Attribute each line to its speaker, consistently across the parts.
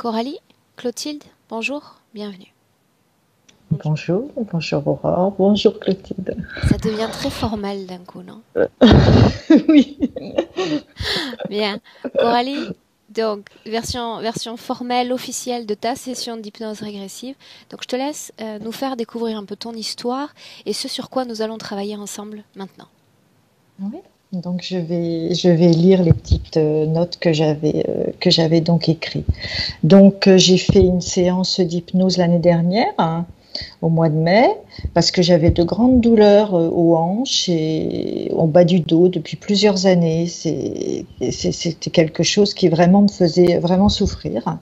Speaker 1: Coralie, Clotilde, bonjour, bienvenue.
Speaker 2: Bonjour, bonjour Aurore, bonjour Clotilde.
Speaker 1: Ça devient très formel d'un coup, non?
Speaker 2: Oui.
Speaker 1: Bien. Coralie, donc, version formelle, officielle de ta session d'hypnose régressive. Donc, je te laisse nous faire découvrir un peu ton histoire et ce sur quoi nous allons travailler ensemble maintenant.
Speaker 2: Oui. Donc je vais lire les petites notes que j'avais donc écrites. Donc j'ai fait une séance d'hypnose l'année dernière, hein, au mois de mai, parce que j'avais de grandes douleurs aux hanches et au bas du dos depuis plusieurs années. C'était quelque chose qui vraiment me faisait vraiment souffrir.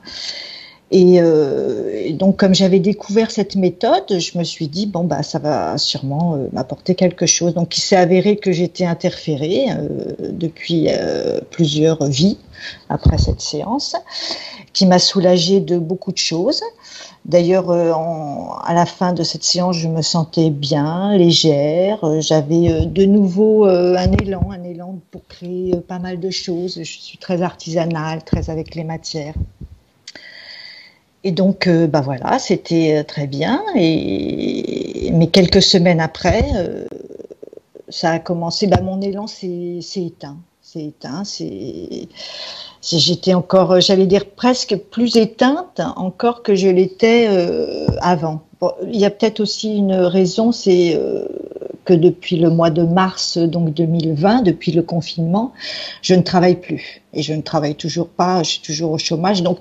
Speaker 2: Et donc, comme j'avais découvert cette méthode, je me suis dit, bon, bah, ça va sûrement m'apporter quelque chose. Donc, il s'est avéré que j'étais interférée depuis plusieurs vies après cette séance, qui m'a soulagée de beaucoup de choses. D'ailleurs, à la fin de cette séance, je me sentais bien, légère. J'avais de nouveau un élan pour créer pas mal de choses. Je suis très artisanale, très avec les matières. Et donc, bah voilà, c'était très bien. Mais quelques semaines après, ça a commencé. Bah, mon élan s'est éteint. C'est éteint. J'étais encore, j'allais dire presque plus éteinte encore que je l'étais avant. Bon, il y a peut-être aussi une raison, c'est que depuis le mois de mars donc 2020, depuis le confinement, je ne travaille plus et je ne travaille toujours pas. Je suis toujours au chômage, donc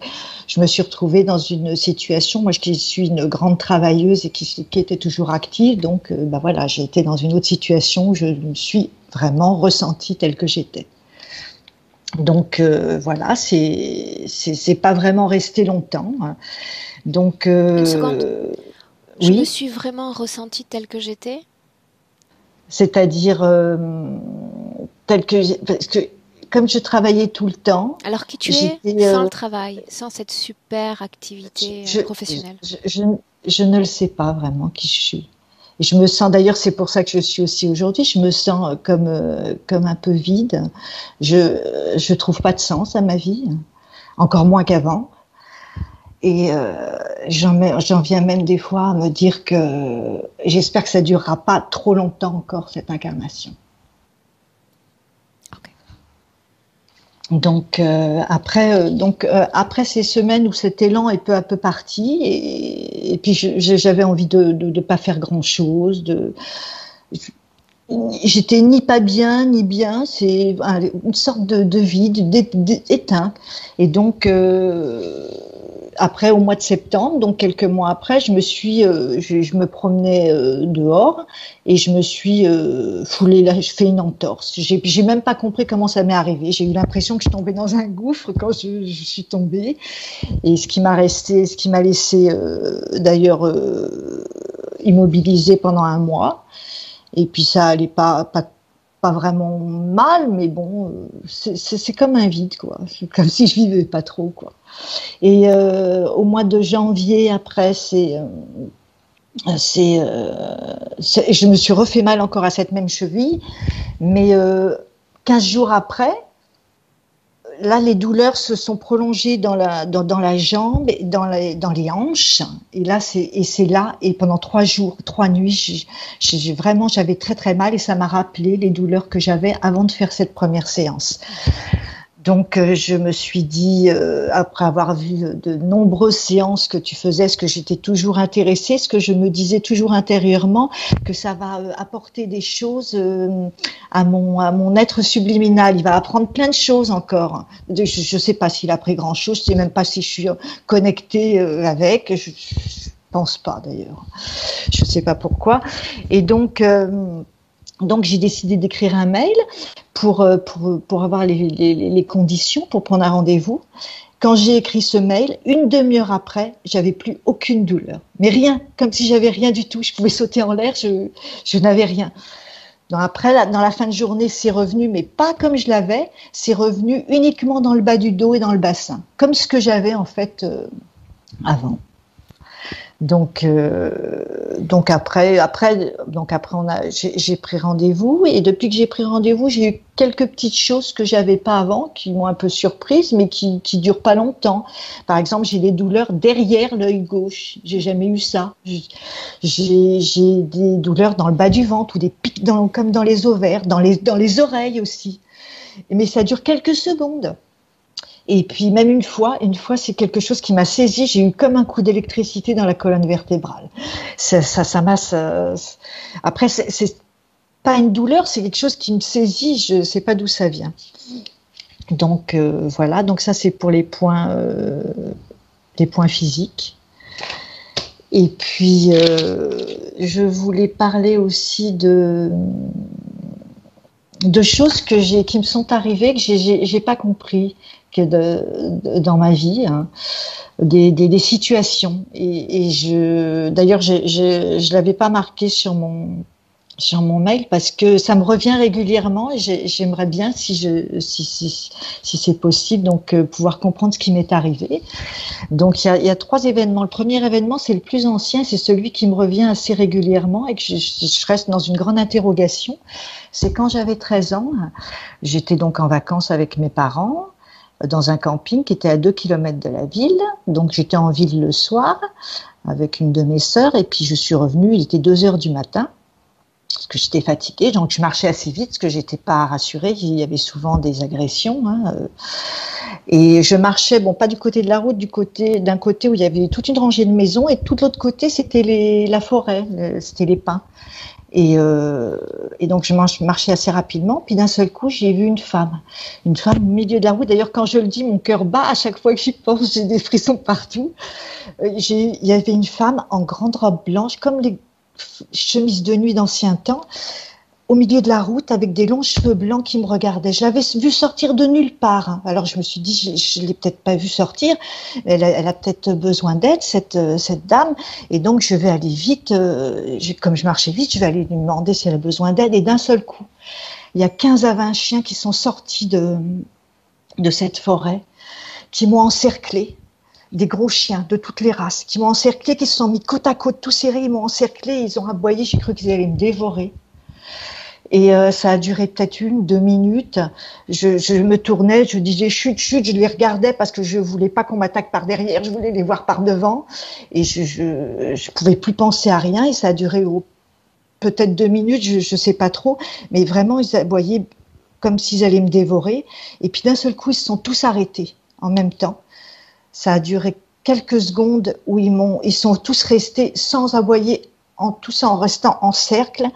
Speaker 2: je me suis retrouvée dans une situation. Moi, qui suis une grande travailleuse et qui était toujours active, donc bah voilà, j'ai été dans une autre situation où je me suis vraiment ressentie telle que j'étais. Donc voilà, c'est pas vraiment resté longtemps, hein. Donc
Speaker 1: Une seconde. Je me
Speaker 2: oui,
Speaker 1: suis vraiment ressentie telle que j'étais.
Speaker 2: c'est-à-dire tel que parce que comme je travaillais tout le temps,
Speaker 1: Alors qui tu es
Speaker 2: j'étais
Speaker 1: sans le travail, sans cette super activité
Speaker 2: je,
Speaker 1: professionnelle.
Speaker 2: je, je, je ne le sais pas vraiment qui je suis. Et je me sens d'ailleurs, c'est pour ça que je suis aussi aujourd'hui. Je me sens comme un peu vide. Je trouve pas de sens à ma vie, encore moins qu'avant. Et j'en viens même des fois à me dire que j'espère que ça durera pas trop longtemps encore cette incarnation.
Speaker 1: Ok.
Speaker 2: Donc après ces semaines où cet élan est peu à peu parti et puis j'avais envie de pas faire grand chose. J'étais ni pas bien ni bien, c'est une sorte de vide, d'éteint. Et donc après, au mois de septembre, donc quelques mois après, je me promenais dehors et je me suis foulée là, je fais une entorse. J'ai même pas compris comment ça m'est arrivé. J'ai eu l'impression que je tombais dans un gouffre quand je suis tombée. Et ce qui m'a laissé d'ailleurs immobilisée pendant un mois. Et puis ça allait pas vraiment mal, mais bon, c'est comme un vide, quoi. C'est comme si je vivais pas trop, quoi. Et au mois de janvier, après, je me suis refait mal encore à cette même cheville, mais 15 jours après, là, les douleurs se sont prolongées dans la jambe, dans les hanches. Et là, c'est là, et pendant 3 jours, 3 nuits, j'avais très très mal et ça m'a rappelé les douleurs que j'avais avant de faire cette première séance. Donc, je me suis dit, après avoir vu de nombreuses séances que tu faisais, ce que j'étais toujours intéressée, ce que je me disais toujours intérieurement, que ça va apporter des choses à mon être subliminal. Il va apprendre plein de choses encore. Je ne sais pas s'il a appris grand-chose, je ne sais même pas si je suis connectée avec. Je pense pas d'ailleurs. Je ne sais pas pourquoi. Et donc j'ai décidé d'écrire un mail pour avoir les conditions pour prendre un rendez-vous. Quand j'ai écrit ce mail, une demi-heure après, j'avais plus aucune douleur. Mais rien, comme si j'avais rien du tout. Je pouvais sauter en l'air, je n'avais rien. Après, dans la fin de journée, c'est revenu, mais pas comme je l'avais. C'est revenu uniquement dans le bas du dos et dans le bassin, comme ce que j'avais en fait avant. Donc j'ai pris rendez-vous et depuis que j'ai pris rendez-vous, j'ai eu quelques petites choses que j'avais pas avant, qui m'ont un peu surprise, mais qui durent pas longtemps. Par exemple, j'ai des douleurs derrière l'œil gauche. J'ai jamais eu ça. J'ai des douleurs dans le bas du ventre ou des pics comme dans les ovaires, dans les oreilles aussi. Mais ça dure quelques secondes. Et puis même une fois, c'est quelque chose qui m'a saisi. J'ai eu comme un coup d'électricité dans la colonne vertébrale. Après, c'est pas une douleur, c'est quelque chose qui me saisit. Je sais pas d'où ça vient. Donc voilà. Donc ça, c'est pour les points physiques. Et puis je voulais parler aussi de choses qui me sont arrivées que j'ai pas compris dans ma vie, hein, des situations d'ailleurs je l'avais pas marqué sur mon mail parce que ça me revient régulièrement et j'aimerais bien si c'est possible donc pouvoir comprendre ce qui m'est arrivé. Donc il y a 3 événements. Le premier événement, c'est le plus ancien, c'est celui qui me revient assez régulièrement et que je reste dans une grande interrogation. C'est quand j'avais 13 ans, j'étais donc en vacances avec mes parents dans un camping qui était à 2 kilomètres de la ville. Donc j'étais en ville le soir avec une de mes sœurs et puis je suis revenue, il était 2 heures du matin. Parce que j'étais fatiguée, donc je marchais assez vite parce que j'étais pas rassurée, il y avait souvent des agressions. Et je marchais, bon, pas du côté de la route, d'un côté où il y avait toute une rangée de maisons, et tout l'autre côté, c'était la forêt, c'était les pins. Et donc je marchais assez rapidement, puis d'un seul coup, j'ai vu une femme au milieu de la route. D'ailleurs, quand je le dis, mon cœur bat à chaque fois que j'y pense, j'ai des frissons partout. Il y avait une femme en grande robe blanche, comme les chemise de nuit d'ancien temps, au milieu de la route avec des longs cheveux blancs qui me regardaient. Je l'avais vue sortir de nulle part. Alors je me suis dit, je l'ai peut-être pas vue sortir. Elle a peut-être besoin d'aide, cette dame. Et donc je vais aller vite. Comme je marchais vite, je vais aller lui demander si elle a besoin d'aide. Et d'un seul coup, il y a 15 à 20 chiens qui sont sortis de cette forêt, qui m'ont encerclée. Des gros chiens de toutes les races qui m'ont encerclé, qui se sont mis côte à côte, tout serrés, ils m'ont encerclé, ils ont aboyé, j'ai cru qu'ils allaient me dévorer. Et ça a duré peut-être 1-2 minutes. Je me tournais, je disais chut, je les regardais parce que je voulais pas qu'on m'attaque par derrière, je voulais les voir par devant. Et je pouvais plus penser à rien et ça a duré peut-être 2 minutes, je sais pas trop. Mais vraiment, ils aboyaient comme s'ils allaient me dévorer. Et puis d'un seul coup, ils se sont tous arrêtés en même temps. Ça a duré quelques secondes où ils sont tous restés sans aboyer, tous en restant en cercle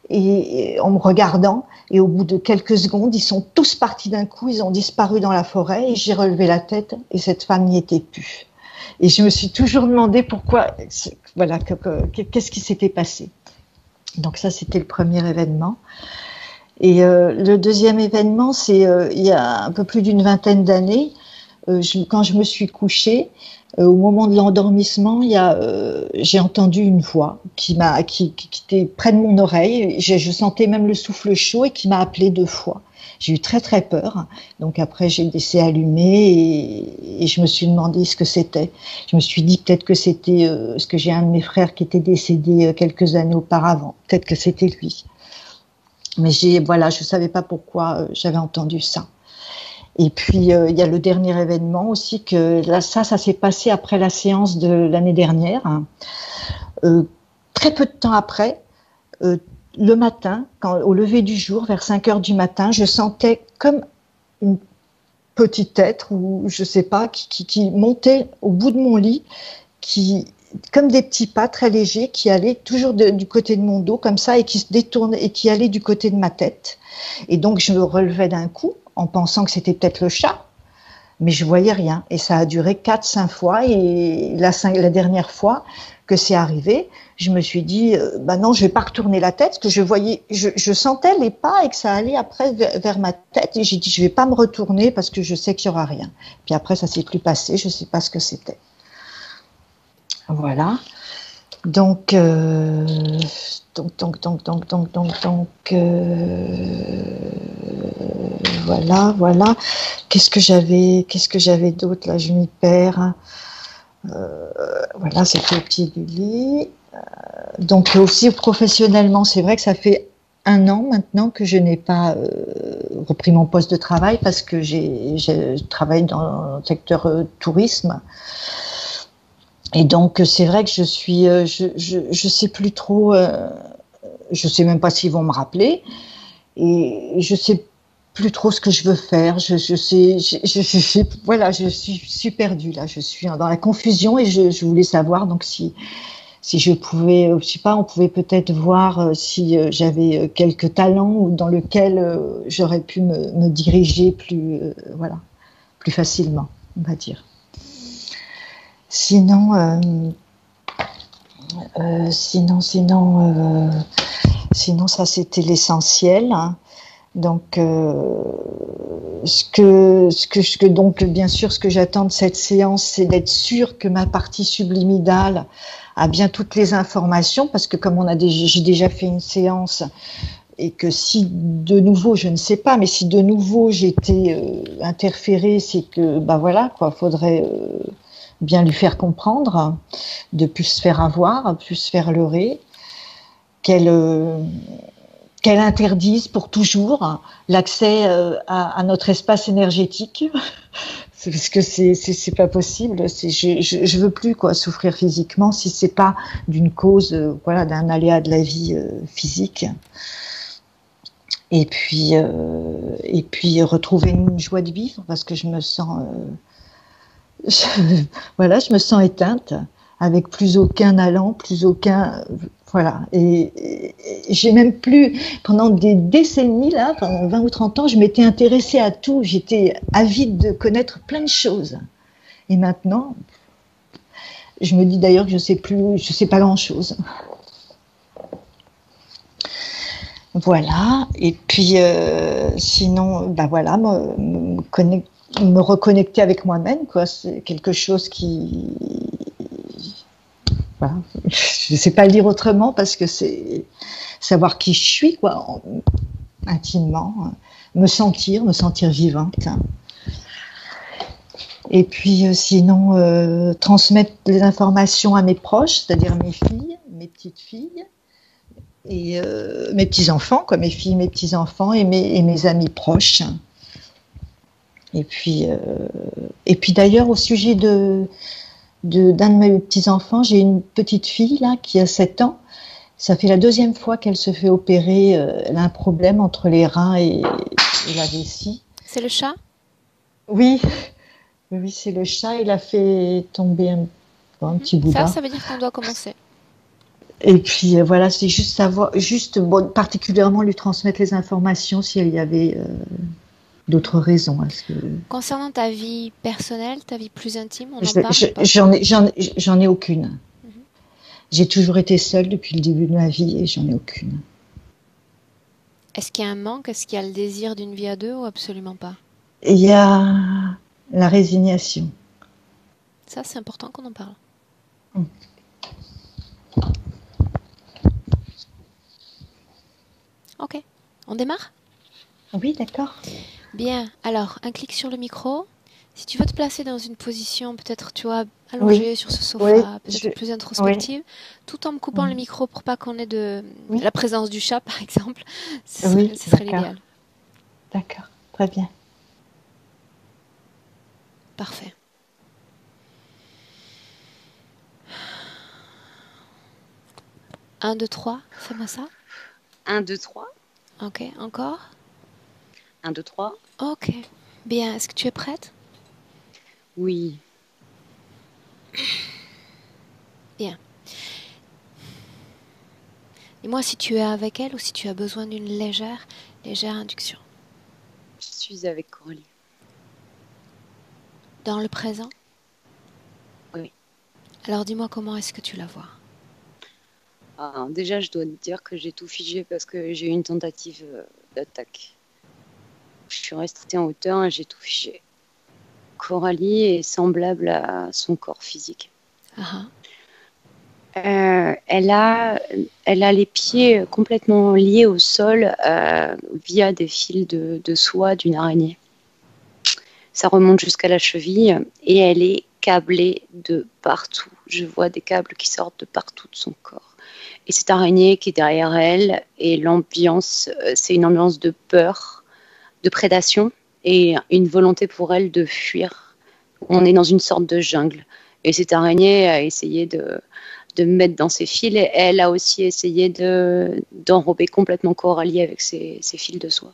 Speaker 2: et en me regardant. Et au bout de quelques secondes, ils sont tous partis d'un coup, ils ont disparu dans la forêt et j'ai relevé la tête et cette femme n'y était plus. Et je me suis toujours demandé pourquoi, voilà, qu'est-ce qui s'était passé. Donc ça, c'était le premier événement. Et le deuxième événement, c'est il y a un peu plus d'une vingtaine d'années. Quand je me suis couchée, au moment de l'endormissement, j'ai entendu une voix qui était près de mon oreille. Je sentais même le souffle chaud et qui m'a appelée 2 fois. J'ai eu très très peur. Donc après, j'ai laissé allumer et je me suis demandé ce que c'était. Je me suis dit peut-être que c'était parce que j'ai un de mes frères qui était décédé quelques années auparavant. Peut-être que c'était lui. Mais je savais pas pourquoi j'avais entendu ça. Et puis, il y a le dernier événement aussi, que là, ça s'est passé après la séance de l'année dernière. Très peu de temps après, le matin, au lever du jour, vers 5 heures du matin, je sentais comme une petite être, ou je sais pas, qui montait au bout de mon lit, comme des petits pas très légers, qui allaient toujours du côté de mon dos, comme ça, et qui se détournaient, et qui allaient du côté de ma tête. Et donc, je me relevais d'un coup, en pensant que c'était peut-être le chat, mais je voyais rien. Et ça a duré 4-5 fois, et la dernière fois que c'est arrivé, je me suis dit, non, je vais pas retourner la tête, parce que je sentais les pas et que ça allait après vers ma tête, et j'ai dit, je vais pas me retourner parce que je sais qu'il y aura rien. Puis après, ça s'est plus passé, je sais pas ce que c'était. Voilà. Donc, voilà. Qu'est-ce que j'avais d'autre là? Je m'y perds. Voilà, c'était au pied du lit. donc aussi professionnellement, c'est vrai que ça fait 1 an maintenant que je n'ai pas repris mon poste de travail parce que je travaille dans le secteur tourisme. Et donc c'est vrai que je sais plus trop, je sais même pas s'ils vont me rappeler et je sais plus trop ce que je veux faire. Voilà, je suis perdue là. Je suis dans la confusion et je voulais savoir donc si je pouvais, je sais pas, on pouvait peut-être voir si j'avais quelques talents ou dans lequel j'aurais pu me diriger plus, voilà, plus facilement, on va dire. Sinon, sinon ça c'était l'essentiel, hein. Donc, donc bien sûr, ce que j'attends de cette séance, c'est d'être sûre que ma partie subliminale a bien toutes les informations, parce que comme j'ai déjà fait une séance, et que si de nouveau, je ne sais pas, mais si de nouveau j'étais interférée, c'est que, bah voilà, quoi, faudrait bien lui faire comprendre, de plus se faire avoir, plus se faire leurrer, qu'elle interdise pour toujours l'accès à notre espace énergétique, parce que c'est pas possible. Je veux plus quoi souffrir physiquement si c'est pas d'une cause, voilà, d'un aléa de la vie physique. Et puis retrouver une joie de vivre parce que je me sens voilà, je me sens éteinte, avec plus aucun allant, plus aucun, voilà. Et j'ai même plus, pendant des décennies là, pendant 20 ou 30 ans, je m'étais intéressée à tout. J'étais avide de connaître plein de choses. Et maintenant, je me dis d'ailleurs que je sais pas grand chose. Voilà. Et puis sinon, bah voilà, me reconnecter avec moi-même, quoi. C'est quelque chose qui, voilà. Je ne sais pas le dire autrement parce que c'est savoir qui je suis, quoi, intimement, me sentir vivante. Et puis sinon, transmettre les informations à mes proches, c'est-à-dire mes filles, mes petites filles, et mes petits enfants, quoi, mes filles, mes petits enfants et mes amis proches. Et puis d'ailleurs au sujet d'un de mes petits-enfants, j'ai une petite fille là qui a 7 ans. Ça fait la 2e fois qu'elle se fait opérer. Elle a un problème entre les reins et la vessie.
Speaker 1: C'est le chat ?
Speaker 2: Oui, c'est le chat. Il a fait tomber un petit boudin.
Speaker 1: Ça veut dire qu'on doit commencer.
Speaker 2: Et puis voilà, c'est juste savoir, bon, particulièrement lui transmettre les informations s'il y avait d'autres raisons.
Speaker 1: Concernant ta vie personnelle, ta vie plus intime, on en parle ou pas ?
Speaker 2: J'en ai aucune. J'ai toujours été seule depuis le début de ma vie et j'en ai aucune.
Speaker 1: Est-ce qu'il y a un manque ? Est-ce qu'il y a le désir d'une vie à deux ou absolument pas ?
Speaker 2: Il y a la résignation.
Speaker 1: Ça, c'est important qu'on en parle. Ok, on démarre ?
Speaker 2: Oui, d'accord.
Speaker 1: Bien, alors, un clic sur le micro. Si tu veux te placer dans une position, peut-être, tu vois, allongée sur ce sofa, peut-être plus introspective, tout en me coupant le micro pour pas qu'on ait la présence du chat, par exemple, ce serait l'idéal.
Speaker 2: D'accord, très bien.
Speaker 1: Parfait. Un, deux, trois, fais-moi ça.
Speaker 3: 1, 2, 3.
Speaker 1: Ok, encore.
Speaker 3: 1, 2, 3.
Speaker 1: Ok, bien, est-ce que tu es prête ?
Speaker 3: Oui.
Speaker 1: Bien. Dis-moi si tu es avec elle ou si tu as besoin d'une légère induction.
Speaker 3: Je suis avec Coralie.
Speaker 1: Dans le présent ?
Speaker 3: Oui.
Speaker 1: Alors dis-moi comment est-ce que tu la vois ?
Speaker 3: Alors, déjà, je dois te dire que j'ai tout figé parce que j'ai eu une tentative d'attaque. Je suis restée en hauteur et j'ai tout figé. Coralie est semblable à son corps physique. Elle a les pieds complètement liés au sol via des fils de soie d'une araignée. Ça remonte jusqu'à la cheville et elle est câblée de partout. Je vois des câbles qui sortent de partout de son corps. Et cette araignée qui est derrière elle, et l'ambiance, c'est une ambiance de peur, de prédation, et une volonté pour elle de fuir. On est dans une sorte de jungle. Et cette araignée a essayé de me mettre dans ses fils, et elle a aussi essayé d'enrober complètement Coralie avec ses fils de soie.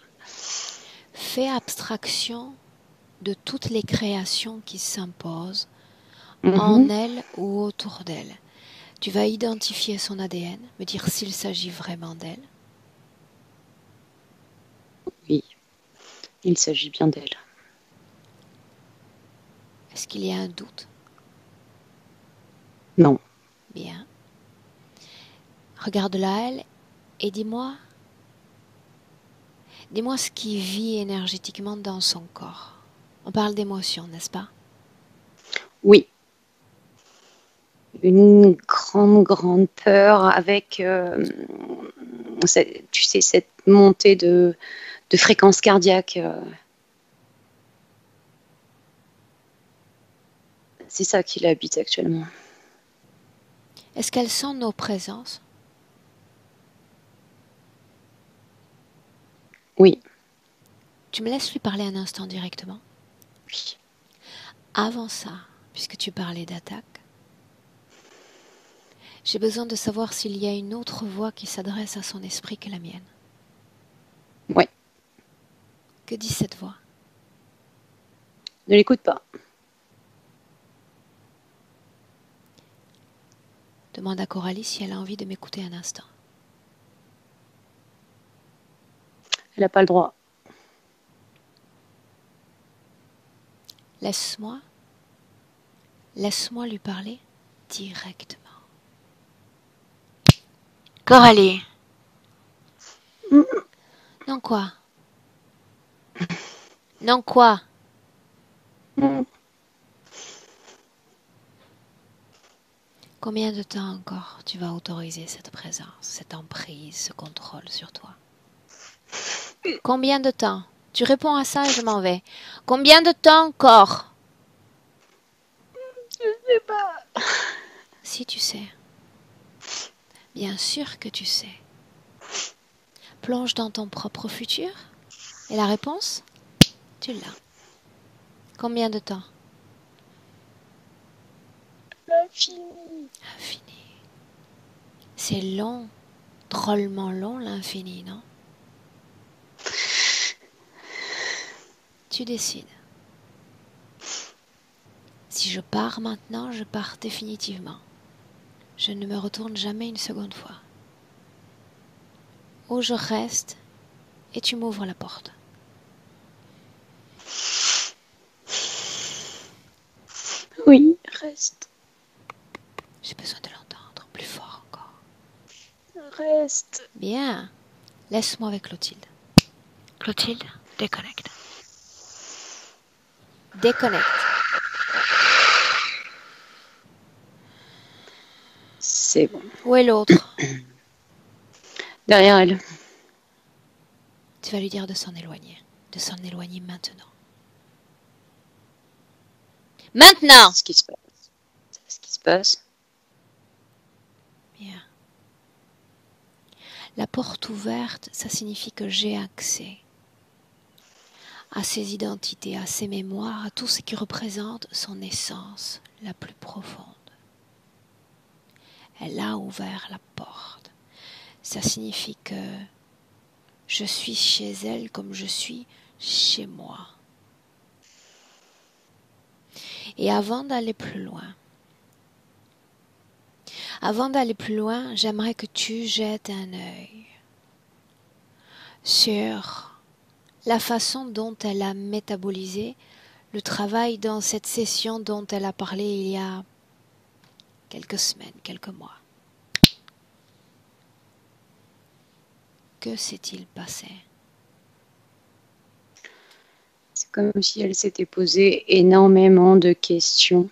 Speaker 1: Fais abstraction de toutes les créations qui s'imposent en elle ou autour d'elle. Tu vas identifier son ADN, me dire s'il s'agit vraiment d'elle.
Speaker 3: Oui, il s'agit bien d'elle.
Speaker 1: Est-ce qu'il y a un doute?
Speaker 3: Non.
Speaker 1: Bien. Regarde-la elle et dis-moi ce qui vit énergétiquement dans son corps. On parle d'émotion, n'est-ce pas?
Speaker 3: Oui. Une grande peur avec, tu sais, cette montée de fréquence cardiaque. C'est ça qui l'habite actuellement.
Speaker 1: Est-ce qu'elle sent nos présences?
Speaker 3: Oui.
Speaker 1: Tu me laisses lui parler un instant directement?
Speaker 3: Oui.
Speaker 1: Avant ça, puisque tu parlais d'attaque, j'ai besoin de savoir s'il y a une autre voix qui s'adresse à son esprit que la mienne.
Speaker 3: Oui.
Speaker 1: Que dit cette voix?
Speaker 3: Ne l'écoute pas.
Speaker 1: Demande à Coralie si elle a envie de m'écouter un instant.
Speaker 3: Elle n'a pas le droit.
Speaker 1: Laisse-moi lui parler directement. Coralie. Non quoi? Non quoi? Combien de temps encore tu vas autoriser cette présence, cette emprise, ce contrôle sur toi? Combien de temps? Tu réponds à ça et je m'en vais. Combien de temps encore?
Speaker 3: Je sais pas.
Speaker 1: Si tu sais. Bien sûr que tu sais. Plonge dans ton propre futur. Et la réponse? Tu l'as. Combien de temps?
Speaker 3: L'infini.
Speaker 1: Infini. C'est long, drôlement long l'infini, non? Tu décides. Si je pars maintenant, je pars définitivement. Je ne me retourne jamais une seconde fois. Ou je reste et tu m'ouvres la porte.
Speaker 3: Oui, reste.
Speaker 1: J'ai besoin de l'entendre plus fort encore.
Speaker 3: Reste.
Speaker 1: Bien. Laisse-moi avec Clotilde. Clotilde, déconnecte. Déconnecte.
Speaker 3: C'est bon.
Speaker 1: Où est l'autre?
Speaker 3: Derrière elle.
Speaker 1: Tu vas lui dire de s'en éloigner. De s'en éloigner maintenant. Maintenant!
Speaker 3: C'est ce qui se passe. C'est ce qui se passe.
Speaker 1: Bien. La porte ouverte, ça signifie que j'ai accès à ses identités, à ses mémoires, à tout ce qui représente son essence la plus profonde. Elle a ouvert la porte. Ça signifie que je suis chez elle comme je suis chez moi. Et avant d'aller plus loin, j'aimerais que tu jettes un œil sur la façon dont elle a métabolisé le travail dans cette session dont elle a parlé il y a quelques semaines, quelques mois. Que s'est-il passé?
Speaker 3: C'est comme si elle s'était posé énormément de questions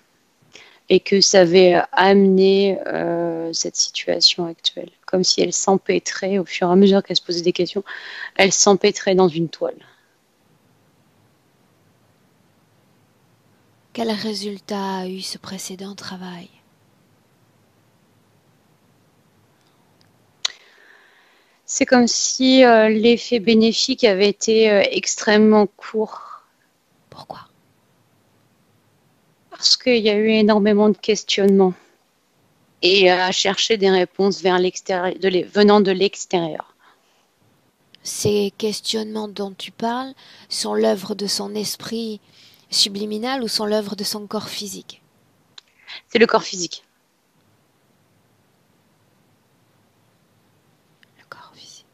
Speaker 3: et que ça avait amené cette situation actuelle. Comme si elle s'empêtrait, au fur et à mesure qu'elle se posait des questions, elle s'empêtrait dans une toile.
Speaker 1: Quel résultat a eu ce précédent travail?
Speaker 3: C'est comme si l'effet bénéfique avait été extrêmement court.
Speaker 1: Pourquoi?
Speaker 3: Parce qu'il y a eu énormément de questionnements et à chercher des réponses vers l'extérieur, venant de l'extérieur.
Speaker 1: Ces questionnements dont tu parles sont l'œuvre de son esprit subliminal ou sont l'œuvre de son corps physique?
Speaker 3: C'est le corps physique.
Speaker 1: Le corps physique.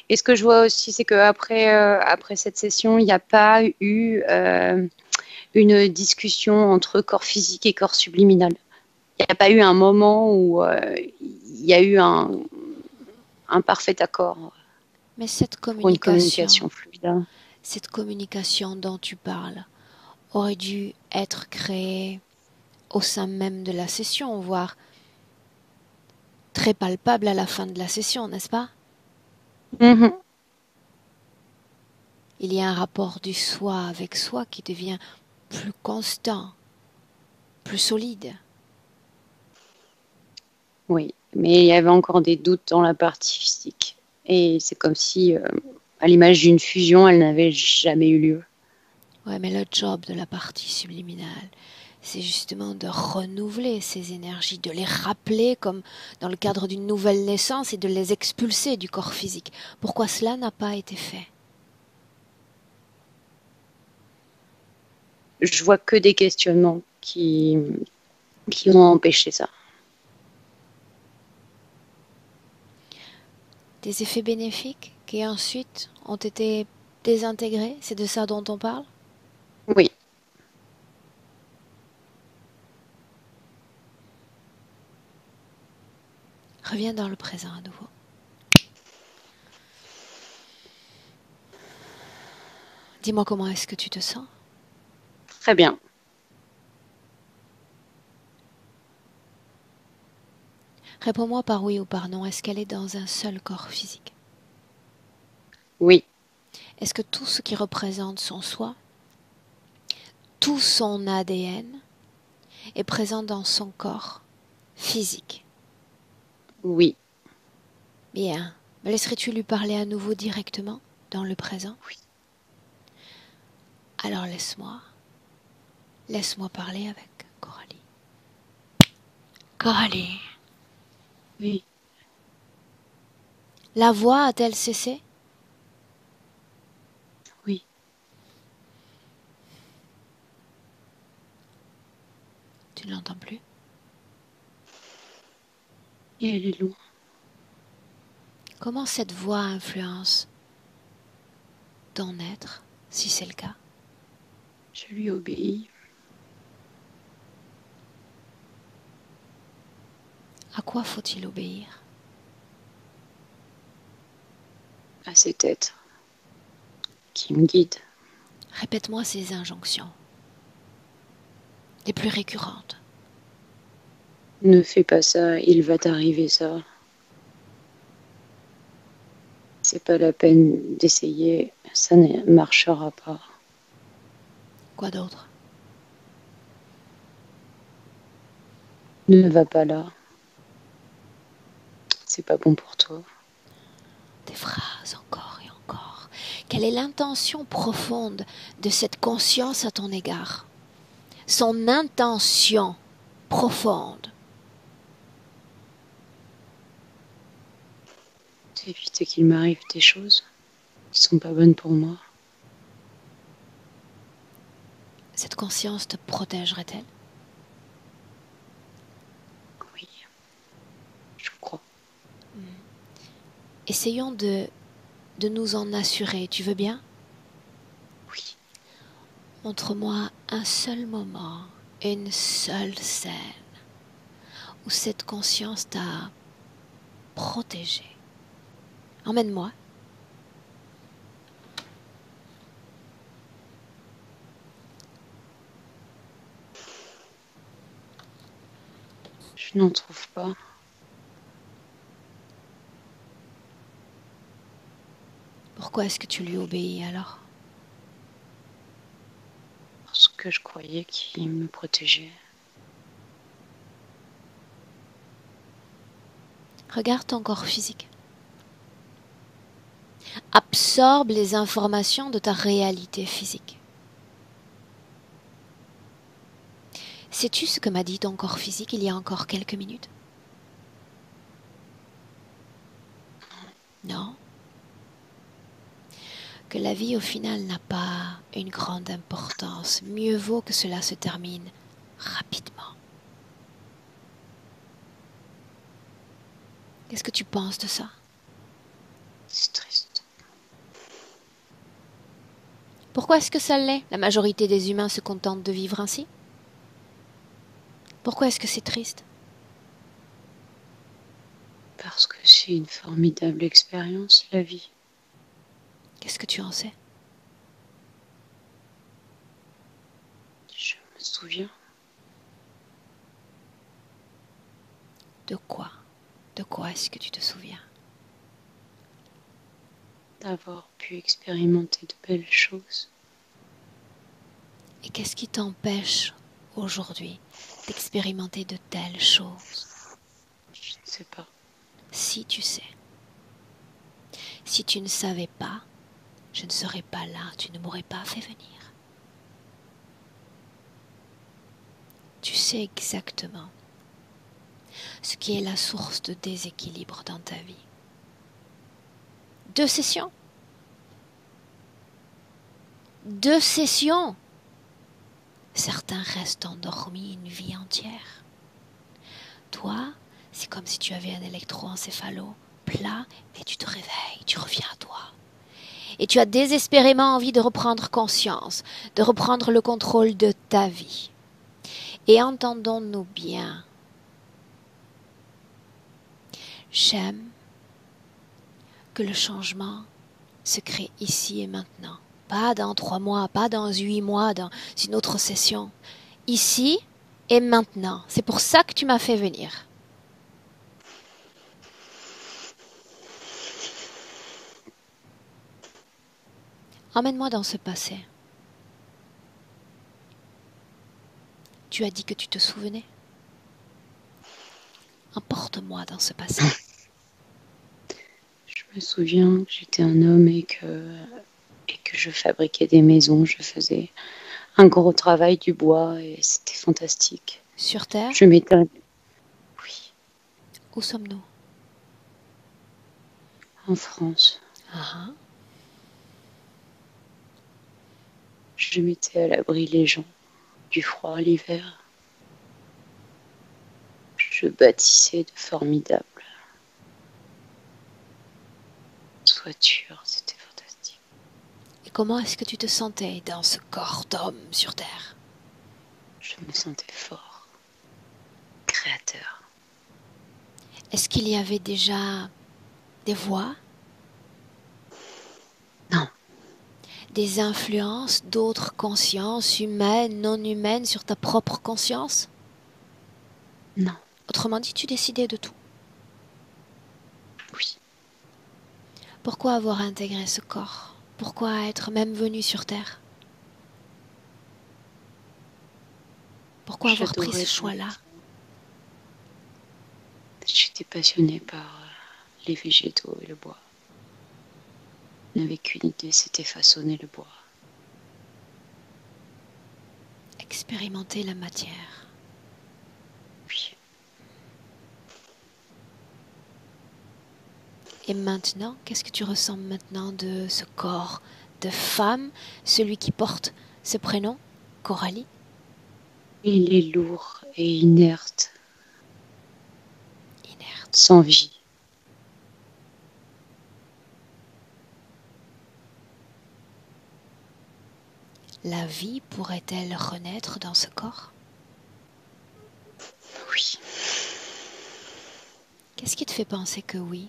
Speaker 3: Et ce que je vois aussi, c'est qu'après après cette session, il n'y a pas eu une discussion entre corps physique et corps subliminal. Il n'y a pas eu un moment où il y a eu un parfait accord
Speaker 1: Mais cette
Speaker 3: pour une communication fluide.
Speaker 1: communication dont tu parles aurait dû être créée au sein même de la session, voire très palpable à la fin de la session, n'est-ce pas?
Speaker 3: Mhm.
Speaker 1: Il y a un rapport du soi avec soi qui devient plus constant, plus solide.
Speaker 3: Oui, mais il y avait encore des doutes dans la partie physique. Et c'est comme si, à l'image d'une fusion, elle n'avait jamais eu lieu.
Speaker 1: Ouais, mais le job de la partie subliminale, c'est justement de renouveler ces énergies, de les rappeler comme dans le cadre d'une nouvelle naissance et de les expulser du corps physique. Pourquoi cela n'a pas été fait?
Speaker 3: Je vois que des questionnements qui ont empêché ça.
Speaker 1: Des effets bénéfiques qui ensuite ont été désintégrés, c'est de ça dont on parle?
Speaker 3: Oui.
Speaker 1: Reviens dans le présent à nouveau. Dis-moi comment est-ce que tu te sens?
Speaker 3: Très bien.
Speaker 1: Réponds-moi par oui ou par non. Est-ce qu'elle est dans un seul corps physique?
Speaker 3: Oui.
Speaker 1: Est-ce que tout ce qui représente son soi, tout son ADN, est présent dans son corps physique?
Speaker 3: Oui.
Speaker 1: Bien. Me laisserais-tu lui parler à nouveau directement, dans le présent?
Speaker 3: Oui.
Speaker 1: Alors laisse-moi parler avec Coralie. Coralie,
Speaker 3: Oui.
Speaker 1: la voix a-t-elle cessé?
Speaker 3: Oui.
Speaker 1: Tu ne l'entends plus?
Speaker 3: Et elle est loin.
Speaker 1: Comment cette voix influence ton être, si c'est le cas?
Speaker 3: Je lui obéis.
Speaker 1: À quoi faut-il obéir?
Speaker 3: À cet être qui me guide.
Speaker 1: Répète-moi ces injonctions, les plus récurrentes.
Speaker 3: Ne fais pas ça, il va t'arriver ça. C'est pas la peine d'essayer, ça ne marchera pas.
Speaker 1: Quoi d'autre?
Speaker 3: Ne va pas là. C'est pas bon pour toi.
Speaker 1: Des phrases encore et encore. Quelle est l'intention profonde de cette conscience à ton égard? Son intention profonde.
Speaker 3: Éviter qu'il m'arrive des choses qui sont pas bonnes pour moi.
Speaker 1: Cette conscience te protégerait-elle?
Speaker 3: Oui, je crois.
Speaker 1: Essayons de nous en assurer. Tu veux bien?
Speaker 3: Oui.
Speaker 1: Montre-moi un seul moment, une seule scène où cette conscience t'a protégé. Emmène-moi.
Speaker 3: Je n'en trouve pas.
Speaker 1: Pourquoi est-ce que tu lui obéis alors?
Speaker 3: Parce que je croyais qu'il me protégeait.
Speaker 1: Regarde ton corps physique. absorbe les informations de ta réalité physique. Sais-tu ce que m'a dit ton corps physique il y a encore quelques minutes? Non. Que la vie au final n'a pas une grande importance. Mieux vaut que cela se termine rapidement. Qu'est-ce que tu penses de ça?
Speaker 3: C'est triste.
Speaker 1: Pourquoi est-ce que ça l'est? La majorité des humains se contentent de vivre ainsi. Pourquoi est-ce que c'est triste?
Speaker 3: Parce que c'est une formidable expérience, la vie.
Speaker 1: Qu'est-ce que tu en sais?
Speaker 3: Je me souviens.
Speaker 1: De quoi? De quoi est-ce que tu te souviens?
Speaker 3: D'avoir pu expérimenter de belles choses.
Speaker 1: Et qu'est-ce qui t'empêche aujourd'hui d'expérimenter de telles choses?
Speaker 3: Je ne sais pas.
Speaker 1: Si tu sais. Si tu ne savais pas, je ne serais pas là, tu ne m'aurais pas fait venir. Tu sais exactement ce qui est la source de déséquilibre dans ta vie. 2 sessions. 2 sessions. Certains restent endormis une vie entière. Toi, c'est comme si tu avais un électroencéphalo plat et tu te réveilles, tu reviens à toi. Et tu as désespérément envie de reprendre conscience, de reprendre le contrôle de ta vie. Et entendons-nous bien. J'aime que le changement se crée ici et maintenant. Pas dans 3 mois, pas dans 8 mois, dans une autre session. Ici et maintenant. C'est pour ça que tu m'as fait venir. Emmène-moi dans ce passé. Tu as dit que tu te souvenais. Emporte-moi dans ce passé.
Speaker 3: Je me souviens que j'étais un homme et que je fabriquais des maisons. Je faisais un gros travail du bois et c'était fantastique.
Speaker 1: Sur Terre,
Speaker 3: Je m'étais... Oui,
Speaker 1: où sommes-nous?
Speaker 3: en France.
Speaker 1: Ah,
Speaker 3: Je mettais à l'abri les gens du froid l'hiver. Je bâtissais de formidables toitures. C'était fantastique.
Speaker 1: et comment est-ce que tu te sentais dans ce corps d'homme sur Terre?
Speaker 3: Je me sentais fort, créateur.
Speaker 1: Est-ce qu'il y avait déjà des voix?
Speaker 3: Non.
Speaker 1: Des influences d'autres consciences humaines, non humaines sur ta propre conscience?
Speaker 3: Non.
Speaker 1: Autrement dit, tu décidais de tout.
Speaker 3: Oui.
Speaker 1: Pourquoi avoir intégré ce corps? Pourquoi être même venu sur Terre? Pourquoi avoir pris ce choix-là?
Speaker 3: J'étais passionnée par les végétaux et le bois. Je n'avais qu'une idée, c'était façonner le bois.
Speaker 1: Expérimenter la matière.
Speaker 3: Oui.
Speaker 1: Et maintenant, qu'est-ce que tu ressens maintenant de ce corps de femme, celui qui porte ce prénom, Coralie?
Speaker 3: Il est lourd et inerte,
Speaker 1: Inerte.
Speaker 3: sans vie.
Speaker 1: La vie pourrait-elle renaître dans ce corps?
Speaker 3: Oui.
Speaker 1: Qu'est-ce qui te fait penser que oui,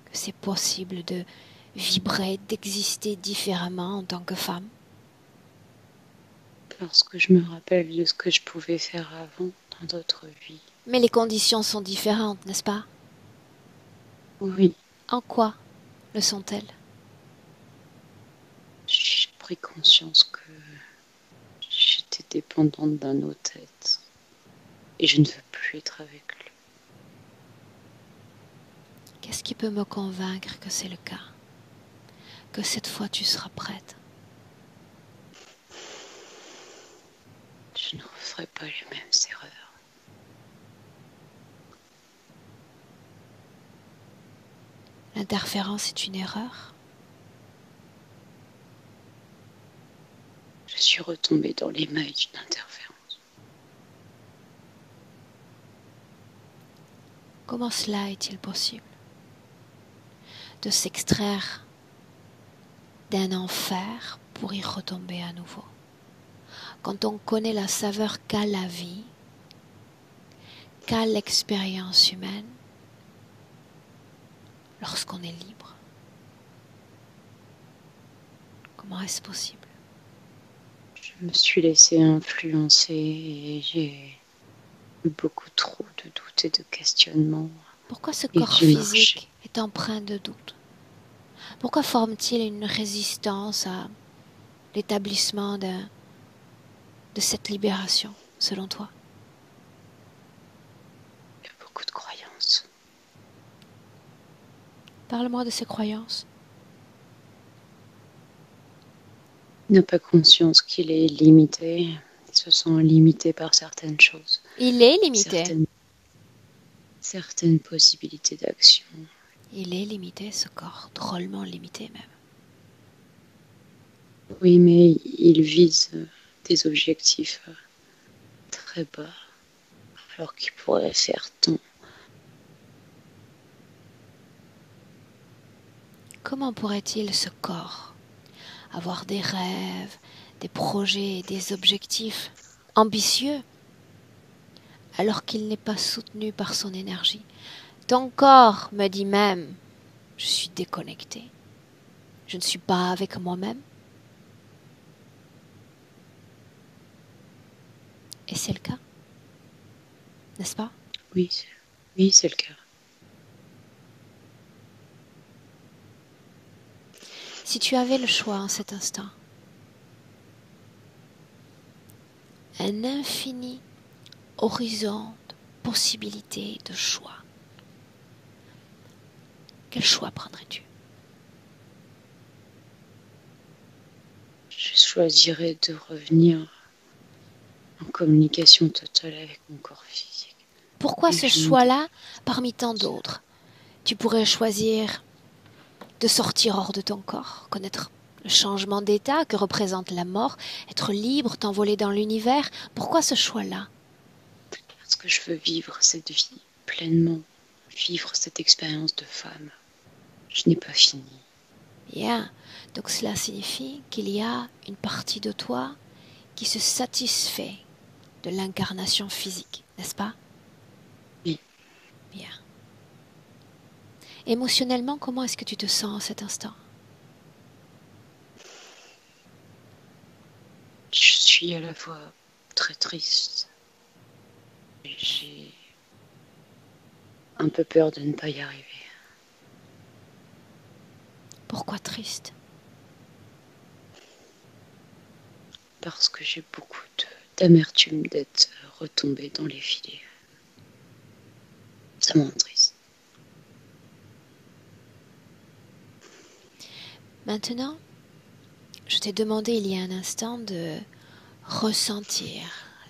Speaker 1: que c'est possible de vibrer, d'exister différemment en tant que femme?
Speaker 3: Parce que je me rappelle de ce que je pouvais faire avant dans d'autres vies.
Speaker 1: Mais les conditions sont différentes, n'est-ce pas?
Speaker 3: Oui,
Speaker 1: En quoi le sont-elles?
Speaker 3: j'ai pris conscience que j'étais dépendante d'un autre être. Et je ne veux plus être avec lui.
Speaker 1: Qu'est-ce qui peut me convaincre que c'est le cas? que cette fois tu seras prête.
Speaker 3: Je ne referai pas les mêmes erreurs.
Speaker 1: L'interférence est une erreur.
Speaker 3: Je suis retombée dans les mailles d'une interférence.
Speaker 1: Comment cela est-il possible de s'extraire d'un enfer pour y retomber à nouveau? Quand on connaît la saveur qu'a la vie, qu'a l'expérience humaine, lorsqu'on est libre, comment est-ce possible?
Speaker 3: Je me suis laissée influencer et j'ai eu beaucoup trop de doutes et de questionnements.
Speaker 1: Pourquoi ce
Speaker 3: Et
Speaker 1: corps
Speaker 3: j'ai marché.
Speaker 1: physique est empreint de doute? Pourquoi forme-t-il une résistance à l'établissement de cette libération, selon toi?
Speaker 3: Il y a beaucoup de croyances.
Speaker 1: Parle-moi de ces croyances.
Speaker 3: Il n'a pas conscience qu'il est limité. Il se sent limité par certaines choses.
Speaker 1: Il est limité.
Speaker 3: Certaines possibilités d'action.
Speaker 1: Il est limité, ce corps, drôlement limité même.
Speaker 3: Oui, mais il vise des objectifs très bas, alors qu'il pourrait faire tant.
Speaker 1: Comment pourrait-il, ce corps, avoir des rêves, des projets, des objectifs ambitieux, alors qu'il n'est pas soutenu par son énergie? Ton corps me dit même, je suis déconnecté, je ne suis pas avec moi-même. Et c'est le cas, n'est-ce pas?
Speaker 3: Oui, c'est le cas.
Speaker 1: Si tu avais le choix en cet instant, un infini horizon de possibilités de choix, quel choix prendrais-tu?
Speaker 3: Je choisirais de revenir en communication totale avec mon corps physique.
Speaker 1: Pourquoi ce choix-là parmi tant d'autres? Tu pourrais choisir de sortir hors de ton corps, connaître le changement d'état que représente la mort, être libre, t'envoler dans l'univers. Pourquoi ce choix-là?
Speaker 3: Parce que je veux vivre cette vie pleinement, vivre cette expérience de femme. Je n'ai pas fini.
Speaker 1: Bien, donc cela signifie qu'il y a une partie de toi qui se satisfait de l'incarnation physique, n'est-ce pas?
Speaker 3: Oui.
Speaker 1: Bien. Émotionnellement, comment est-ce que tu te sens à cet instant?
Speaker 3: Je suis à la fois très triste. J'ai un peu peur de ne pas y arriver.
Speaker 1: Pourquoi triste?
Speaker 3: Parce que j'ai beaucoup d'amertume d'être retombée dans les filets. Ça me rend triste.
Speaker 1: Maintenant, je t'ai demandé il y a un instant de ressentir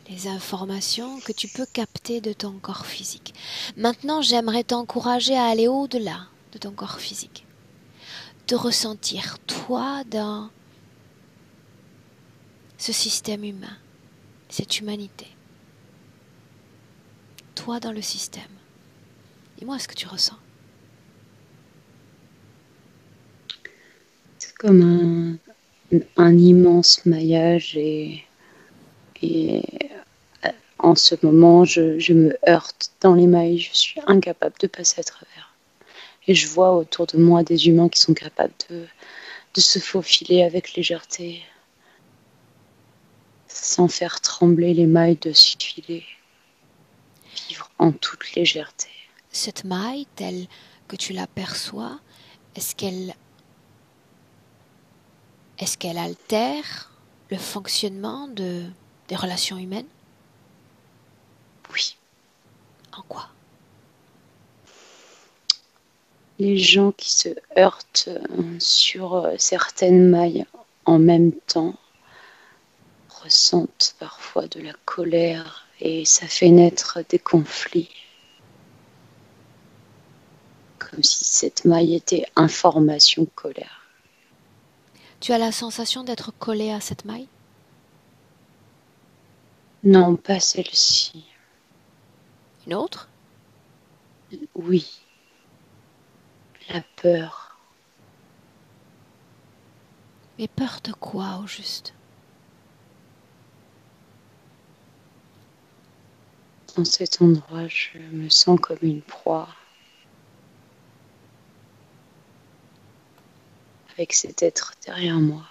Speaker 1: les informations que tu peux capter de ton corps physique. Maintenant, j'aimerais t'encourager à aller au-delà de ton corps physique. De ressentir toi dans ce système humain, cette humanité. Toi dans le système. Dis-moi ce que tu ressens.
Speaker 3: C'est comme un immense maillage et en ce moment, je me heurte dans les mailles. Je suis incapable de passer à travers. Et je vois autour de moi des humains qui sont capables de se faufiler avec légèreté, sans faire trembler les mailles de ce filet. Vivre en toute légèreté.
Speaker 1: Cette maille, telle que tu l'aperçois, est-ce qu'elle altère le fonctionnement des relations humaines?
Speaker 3: Oui.
Speaker 1: En quoi?
Speaker 3: les gens qui se heurtent sur certaines mailles en même temps ressentent parfois de la colère et ça fait naître des conflits. Comme si cette maille était information colère.
Speaker 1: Tu as la sensation d'être collé à cette maille?
Speaker 3: Non, pas celle-ci.
Speaker 1: Une autre?
Speaker 3: Oui, la peur.
Speaker 1: Mais peur de quoi au juste?
Speaker 3: Dans cet endroit, je me sens comme une proie. Avec cet être derrière moi.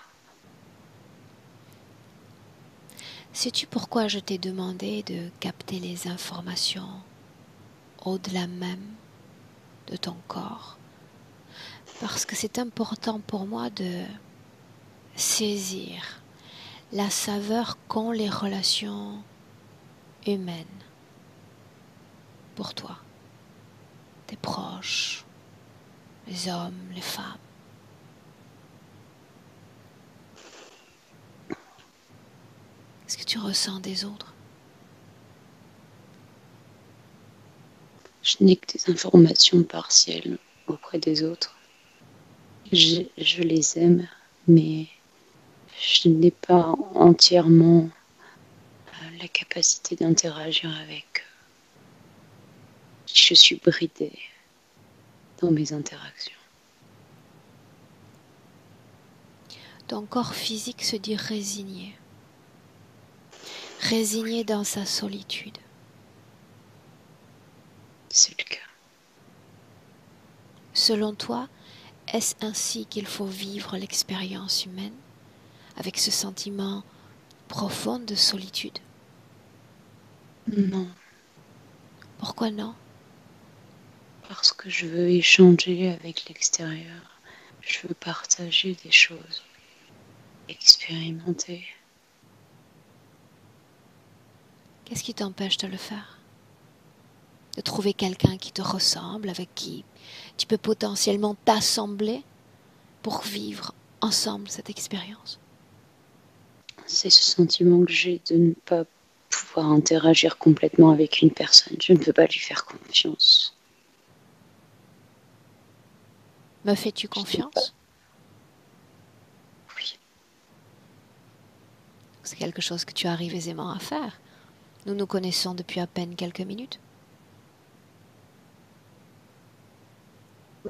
Speaker 1: Sais-tu pourquoi je t'ai demandé de capter les informations au-delà même de ton corps? Parce que c'est important pour moi de saisir la saveur qu'ont les relations humaines pour toi, tes proches, les hommes, les femmes. Est-ce que tu ressens des autres?
Speaker 3: Je n'ai que des informations partielles auprès des autres. Je les aime, mais je n'ai pas entièrement la capacité d'interagir avec eux. Je suis bridée dans mes interactions.
Speaker 1: Ton corps physique se dit résigné. Résigné dans sa solitude.
Speaker 3: C'est le cas.
Speaker 1: Selon toi, est-ce ainsi qu'il faut vivre l'expérience humaine, avec ce sentiment profond de solitude?
Speaker 3: Non,
Speaker 1: Pourquoi non?
Speaker 3: parce que je veux échanger avec l'extérieur. Je veux partager des choses, expérimenter.
Speaker 1: Qu'est-ce qui t'empêche de le faire? De trouver quelqu'un qui te ressemble, avec qui tu peux potentiellement t'assembler pour vivre ensemble cette expérience?
Speaker 3: C'est ce sentiment que j'ai de ne pas pouvoir interagir complètement avec une personne. Je ne peux pas lui faire confiance.
Speaker 1: Me fais-tu
Speaker 3: Je n'ai
Speaker 1: confiance?
Speaker 3: Oui.
Speaker 1: C'est quelque chose que tu arrives aisément à faire. Nous nous connaissons depuis à peine quelques minutes.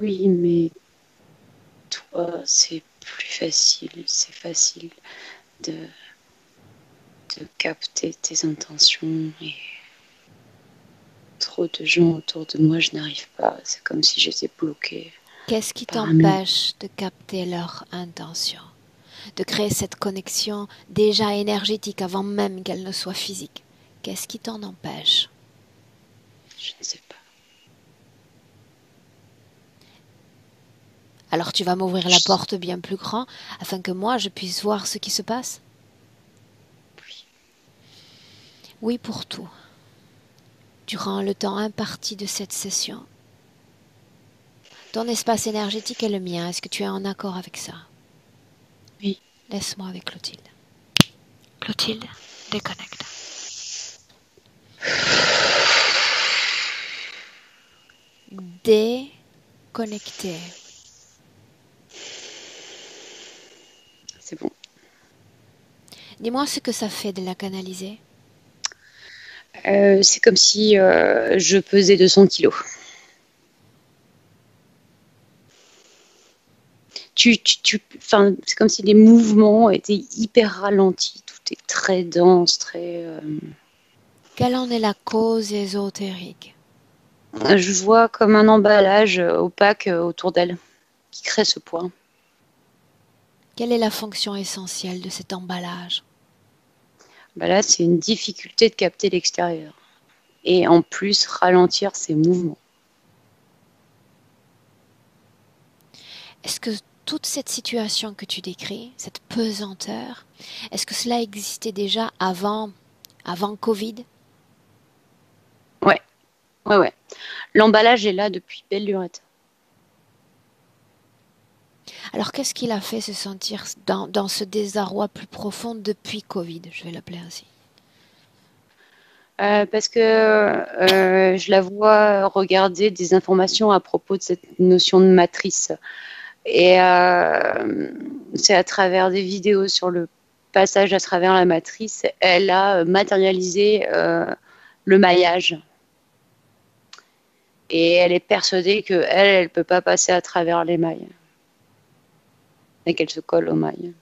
Speaker 3: Oui, mais toi, c'est plus facile. C'est facile de, de capter tes intentions et trop de gens autour de moi, je n'arrive pas. C'est comme si j'étais bloquée
Speaker 1: Qu'est-ce qui
Speaker 3: par un mur.
Speaker 1: t'empêche de capter leur intention, de créer cette connexion déjà énergétique avant même qu'elle ne soit physique? Qu'est-ce qui t'en empêche?
Speaker 3: Je ne sais pas.
Speaker 1: Alors tu vas m'ouvrir la porte bien plus grand afin que moi je puisse voir ce qui se passe?
Speaker 3: Oui.
Speaker 1: Oui, pour tout. Durant le temps imparti de cette session, ton espace énergétique est le mien. Est-ce que tu es en accord avec ça?
Speaker 3: Oui.
Speaker 1: Laisse-moi avec Clotilde. Clotilde, déconnecte. Déconnecté.
Speaker 3: C'est bon.
Speaker 1: Dis-moi ce que ça fait de la canaliser.
Speaker 3: C'est comme si je pesais 200 kilos. C'est comme si les mouvements étaient hyper ralentis. Tout est très dense, très...
Speaker 1: Quelle en est la cause ésotérique?
Speaker 3: Je vois comme un emballage opaque autour d'elle qui crée ce poids.
Speaker 1: Quelle est la fonction essentielle de cet emballage?
Speaker 3: Bah là, c'est une difficulté de capter l'extérieur. Et en plus, ralentir ses mouvements.
Speaker 1: Est-ce que toute cette situation que tu décris, cette pesanteur, est-ce que cela existait déjà avant Covid?
Speaker 3: Ouais. L'emballage est là depuis belle lurette.
Speaker 1: Alors, qu'est-ce qui l'a fait se sentir dans ce désarroi plus profond depuis Covid? Je vais l'appeler ainsi.
Speaker 3: Parce que je la vois regarder des informations à propos de cette notion de matrice. Et c'est à travers des vidéos sur le passage à travers la matrice, elle a matérialisé le maillage. Et elle est persuadée qu'elle ne peut pas passer à travers les mailles. Et qu'elle se colle aux mailles.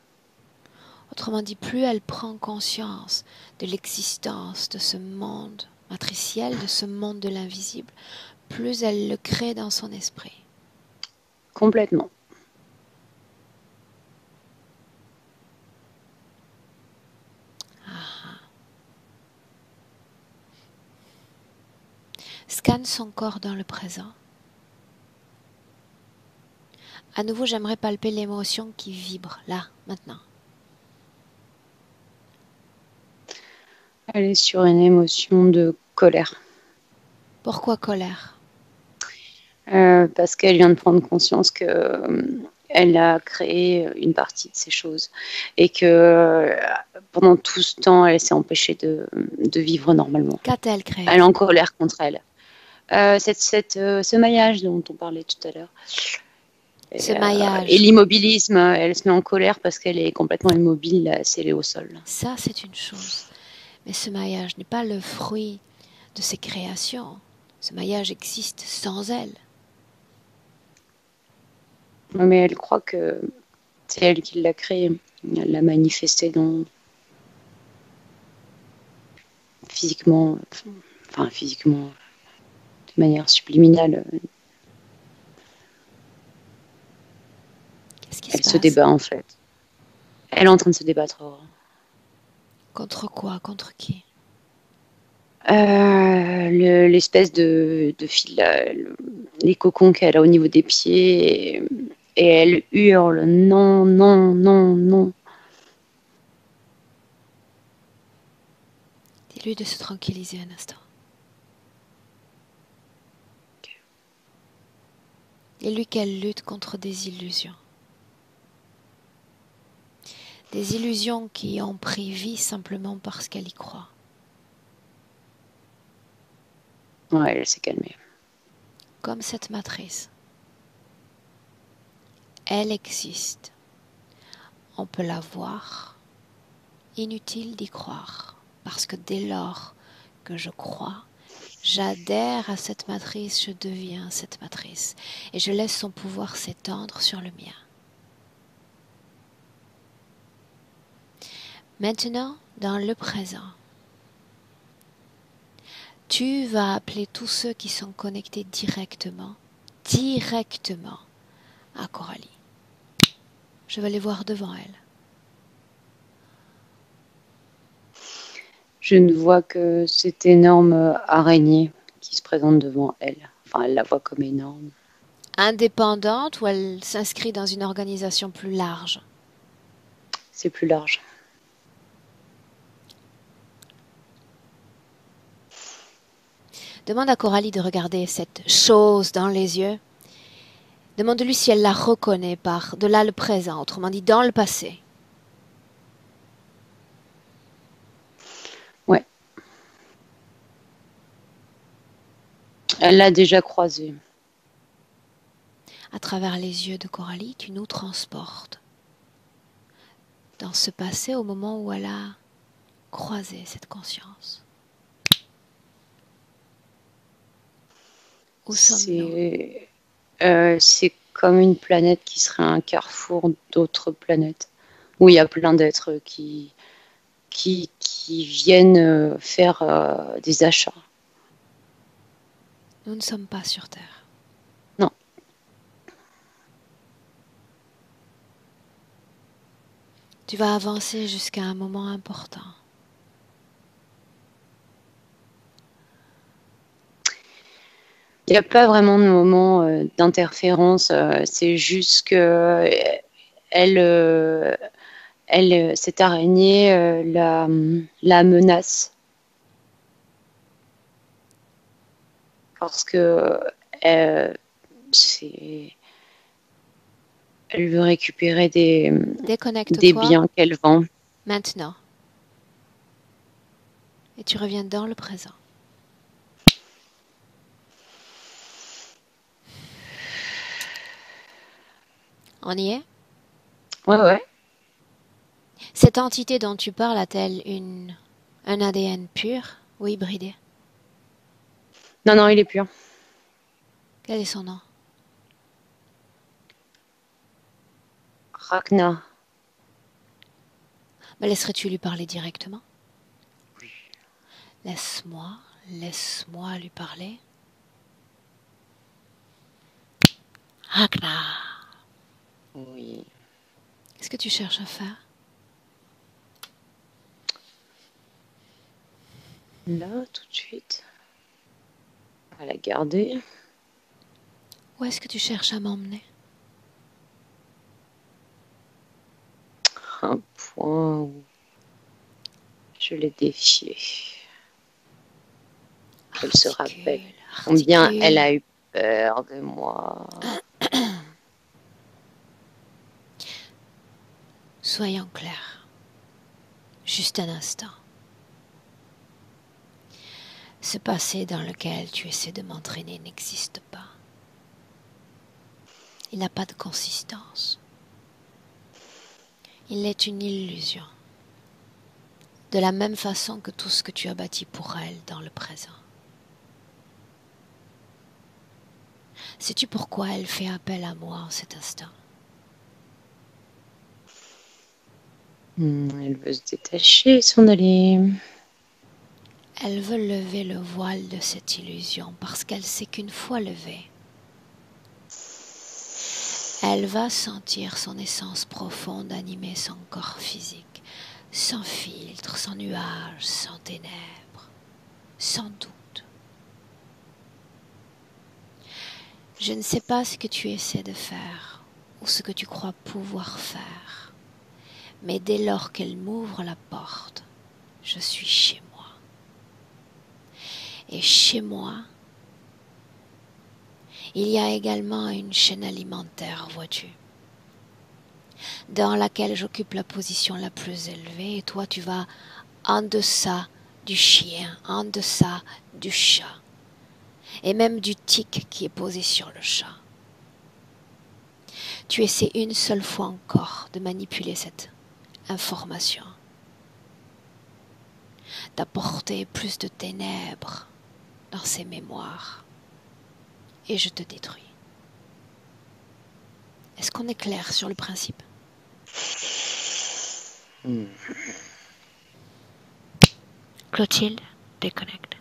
Speaker 1: Autrement dit, plus elle prend conscience de l'existence de ce monde matriciel, de ce monde de l'invisible, plus elle le crée dans son esprit.
Speaker 3: Complètement.
Speaker 1: Scanne son corps dans le présent. À nouveau, j'aimerais palper l'émotion qui vibre, là, maintenant.
Speaker 3: Elle est sur une émotion de colère.
Speaker 1: Pourquoi colère?
Speaker 3: Parce qu'elle vient de prendre conscience que elle a créé une partie de ces choses et que pendant tout ce temps, elle s'est empêchée de vivre normalement.
Speaker 1: Qu'a-t-elle créé?
Speaker 3: Elle est en colère contre elle. Ce maillage dont on parlait tout à l'heure.
Speaker 1: Ce maillage.
Speaker 3: Et l'immobilisme, elle se met en colère parce qu'elle est complètement immobile, scellée au sol.
Speaker 1: Ça, c'est une chose. Mais ce maillage n'est pas le fruit de ses créations. Ce maillage existe sans elle.
Speaker 3: Mais elle croit que c'est elle qui l'a créé. Elle l'a manifesté physiquement, de manière subliminale.
Speaker 1: Qu'est-ce qui
Speaker 3: Elle
Speaker 1: se
Speaker 3: se
Speaker 1: passe?
Speaker 3: débat en fait. Elle est en train de se débattre.
Speaker 1: Contre quoi? Contre qui?
Speaker 3: L'espèce de fil, les cocons qu'elle a au niveau des pieds, et elle hurle non, non, non, non.
Speaker 1: Dis-lui de se tranquilliser un instant. Dis-lui qu'elle lutte contre des illusions. Des illusions qui ont pris vie simplement parce qu'elle y croit.
Speaker 3: Ouais, elle s'est calmée.
Speaker 1: Comme cette matrice. Elle existe. On peut la voir. Inutile d'y croire. Parce que dès lors que je crois, j'adhère à cette matrice, je deviens cette matrice. Et je laisse son pouvoir s'étendre sur le mien. Maintenant, dans le présent, tu vas appeler tous ceux qui sont connectés directement à Coralie. Je vais les voir devant elle.
Speaker 3: Je ne vois que cette énorme araignée qui se présente devant elle. Enfin, elle la voit comme énorme.
Speaker 1: Indépendante ou elle s'inscrit dans une organisation plus large?
Speaker 3: C'est plus large.
Speaker 1: Demande à Coralie de regarder cette chose dans les yeux. Demande-lui si elle la reconnaît par de là le présent, autrement dit dans le passé.
Speaker 3: Ouais. Elle l'a déjà croisée.
Speaker 1: À travers les yeux de Coralie, tu nous transportes dans ce passé au moment où elle a croisé cette conscience. Où sommes-nous?
Speaker 3: C'est comme une planète qui serait un carrefour d'autres planètes, où il y a plein d'êtres qui viennent faire des achats.
Speaker 1: Nous ne sommes pas sur Terre.
Speaker 3: Non.
Speaker 1: Tu vas avancer jusqu'à un moment important.
Speaker 3: Il n'y a pas vraiment de moment d'interférence. C'est juste que cette araignée la menace. Parce que c'est Elle veut récupérer des
Speaker 1: Déconnecte-toi
Speaker 3: biens qu'elle vend.
Speaker 1: maintenant. Et tu reviens dans le présent. On y est?
Speaker 3: Ouais.
Speaker 1: Cette entité dont tu parles a-t-elle un ADN pur ou hybridé?
Speaker 3: Non, il est pur.
Speaker 1: Quel est son nom?
Speaker 3: Ragnar.
Speaker 1: Me laisserais-tu lui parler directement? Laisse-moi lui parler. Ragnar,
Speaker 3: Oui.
Speaker 1: qu'est-ce que tu cherches à faire?
Speaker 3: Là, tout de suite. À la garder.
Speaker 1: Où est-ce que tu cherches à m'emmener?
Speaker 3: Un point où je l'ai défiée. Qu'elle se rappelle combien elle a eu peur de moi.
Speaker 1: Soyons clairs. Juste un instant. Ce passé dans lequel tu essaies de m'entraîner n'existe pas. Il n'a pas de consistance. Il est une illusion. De la même façon que tout ce que tu as bâti pour elle dans le présent. Sais-tu pourquoi elle fait appel à moi en cet instant?
Speaker 3: Elle veut se détacher et s'en aller.
Speaker 1: Elle veut lever le voile de cette illusion parce qu'elle sait qu'une fois levée, elle va sentir son essence profonde animer son corps physique, sans filtre, sans nuages, sans ténèbres, sans doute. Je ne sais pas ce que tu essaies de faire ou ce que tu crois pouvoir faire, mais dès lors qu'elle m'ouvre la porte, je suis chez moi. Et chez moi, il y a également une chaîne alimentaire, vois-tu, dans laquelle j'occupe la position la plus élevée et toi tu vas en deçà du chien, en deçà du chat et même du tic qui est posé sur le chat. Tu essaies une seule fois encore de manipuler cette information, d'apporter plus de ténèbres dans ses mémoires et je te détruis. Est-ce qu'on est clair sur le principe? Clotilde, déconnecte.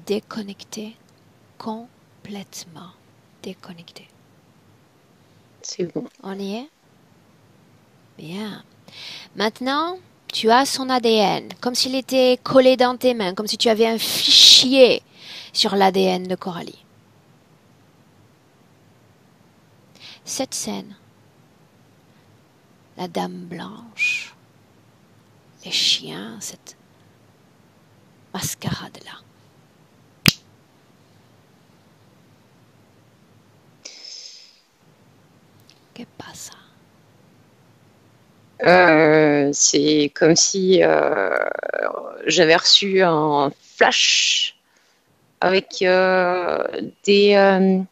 Speaker 1: Déconnecté, complètement déconnecté.
Speaker 3: C'est bon.
Speaker 1: On y est? Bien. Maintenant, tu as son ADN, comme s'il était collé dans tes mains, comme si tu avais un fichier sur l'ADN de Coralie. Cette scène, la dame blanche, les chiens, cette mascarade-là. Que passa?
Speaker 3: C'est comme si j'avais reçu un flash avec des...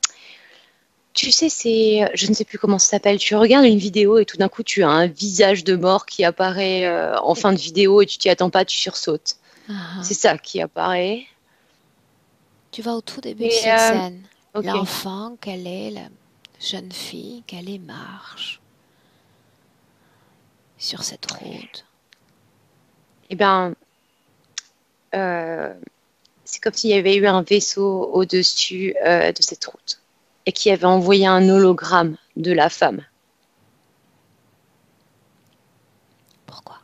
Speaker 3: tu sais, je ne sais plus comment ça s'appelle. Tu regardes une vidéo et tout d'un coup, tu as un visage de mort qui apparaît en fin de vidéo et tu t'y attends pas, tu sursautes. C'est ça qui apparaît.
Speaker 1: Tu vas au tout début de
Speaker 3: Et,
Speaker 1: cette scène.
Speaker 3: ok.
Speaker 1: L'enfant qu'elle est, la jeune fille qu'elle est marche sur cette route.
Speaker 3: Eh bien, c'est comme s'il y avait eu un vaisseau au-dessus de cette route et qui avait envoyé un hologramme de la femme.
Speaker 1: Pourquoi?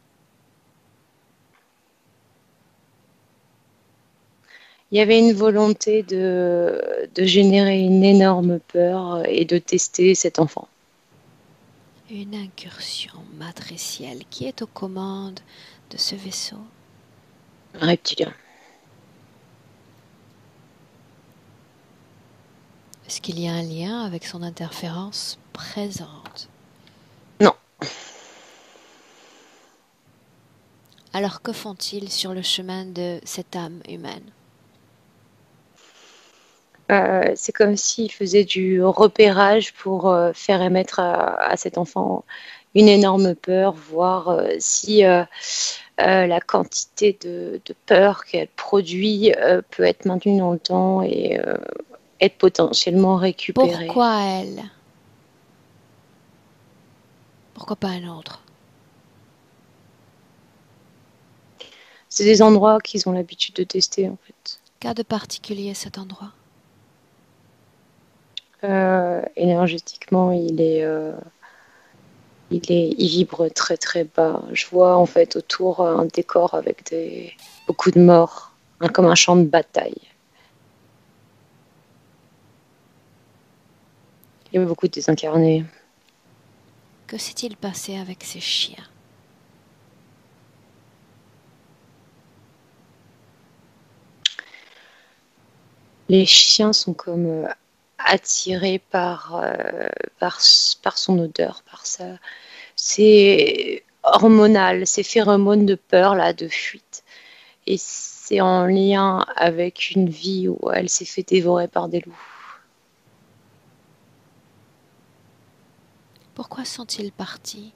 Speaker 3: Il y avait une volonté de générer une énorme peur et de tester cet enfant.
Speaker 1: Une incursion matricielle qui est aux commandes de ce vaisseau.
Speaker 3: Un reptilien.
Speaker 1: Est-ce qu'il y a un lien avec son interférence présente?
Speaker 3: Non.
Speaker 1: Alors que font-ils sur le chemin de cette âme humaine?
Speaker 3: C'est comme s'il faisait du repérage pour faire émettre à cet enfant une énorme peur, voir si la quantité de peur qu'elle produit peut être maintenue dans le temps et être potentiellement récupérée.
Speaker 1: Pourquoi elle? Pourquoi pas un autre?
Speaker 3: C'est des endroits qu'ils ont l'habitude de tester en fait.
Speaker 1: Qu'a de particulier cet endroit?
Speaker 3: Énergétiquement, il vibre très très bas. Je vois en fait autour un décor avec beaucoup de morts, comme un champ de bataille. Il y a beaucoup de désincarnés.
Speaker 1: Que s'est-il passé avec ces chiens?
Speaker 3: Les chiens sont comme attirés par son odeur, par ça. C'est hormonal, ces phéromones de peur, là, de fuite. Et c'est en lien avec une vie où elle s'est fait dévorer par des loups.
Speaker 1: Pourquoi sont-ils partis?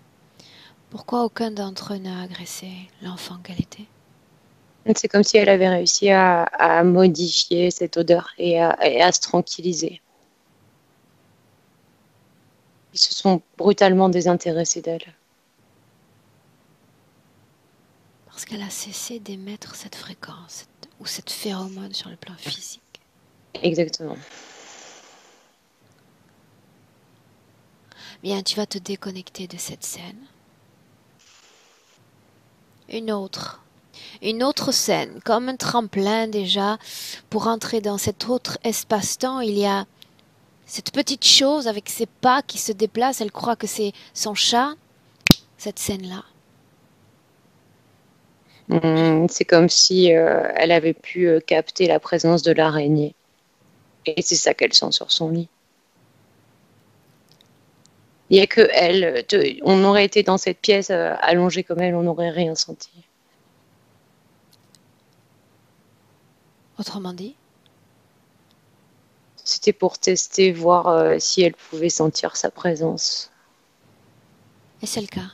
Speaker 1: Pourquoi aucun d'entre eux n'a agressé l'enfant qu'elle était?
Speaker 3: C'est comme si elle avait réussi à modifier cette odeur et à se tranquilliser. Ils se sont brutalement désintéressés d'elle.
Speaker 1: Parce qu'elle a cessé d'émettre cette fréquence ou cette phéromone sur le plan physique.
Speaker 3: Exactement.
Speaker 1: Bien, tu vas te déconnecter de cette scène. Une autre scène, comme un tremplin déjà, pour entrer dans cet autre espace-temps. Il y a cette petite chose avec ses pas qui se déplace, elle croit que c'est son chat. Cette scène-là.
Speaker 3: C'est comme si elle avait pu capter la présence de l'araignée. Et c'est ça qu'elle sent sur son lit. Il n'y a que elle. On aurait été dans cette pièce allongée comme elle, on n'aurait rien senti.
Speaker 1: Autrement dit,
Speaker 3: C'était pour tester, voir si elle pouvait sentir sa présence.
Speaker 1: et c'est le cas.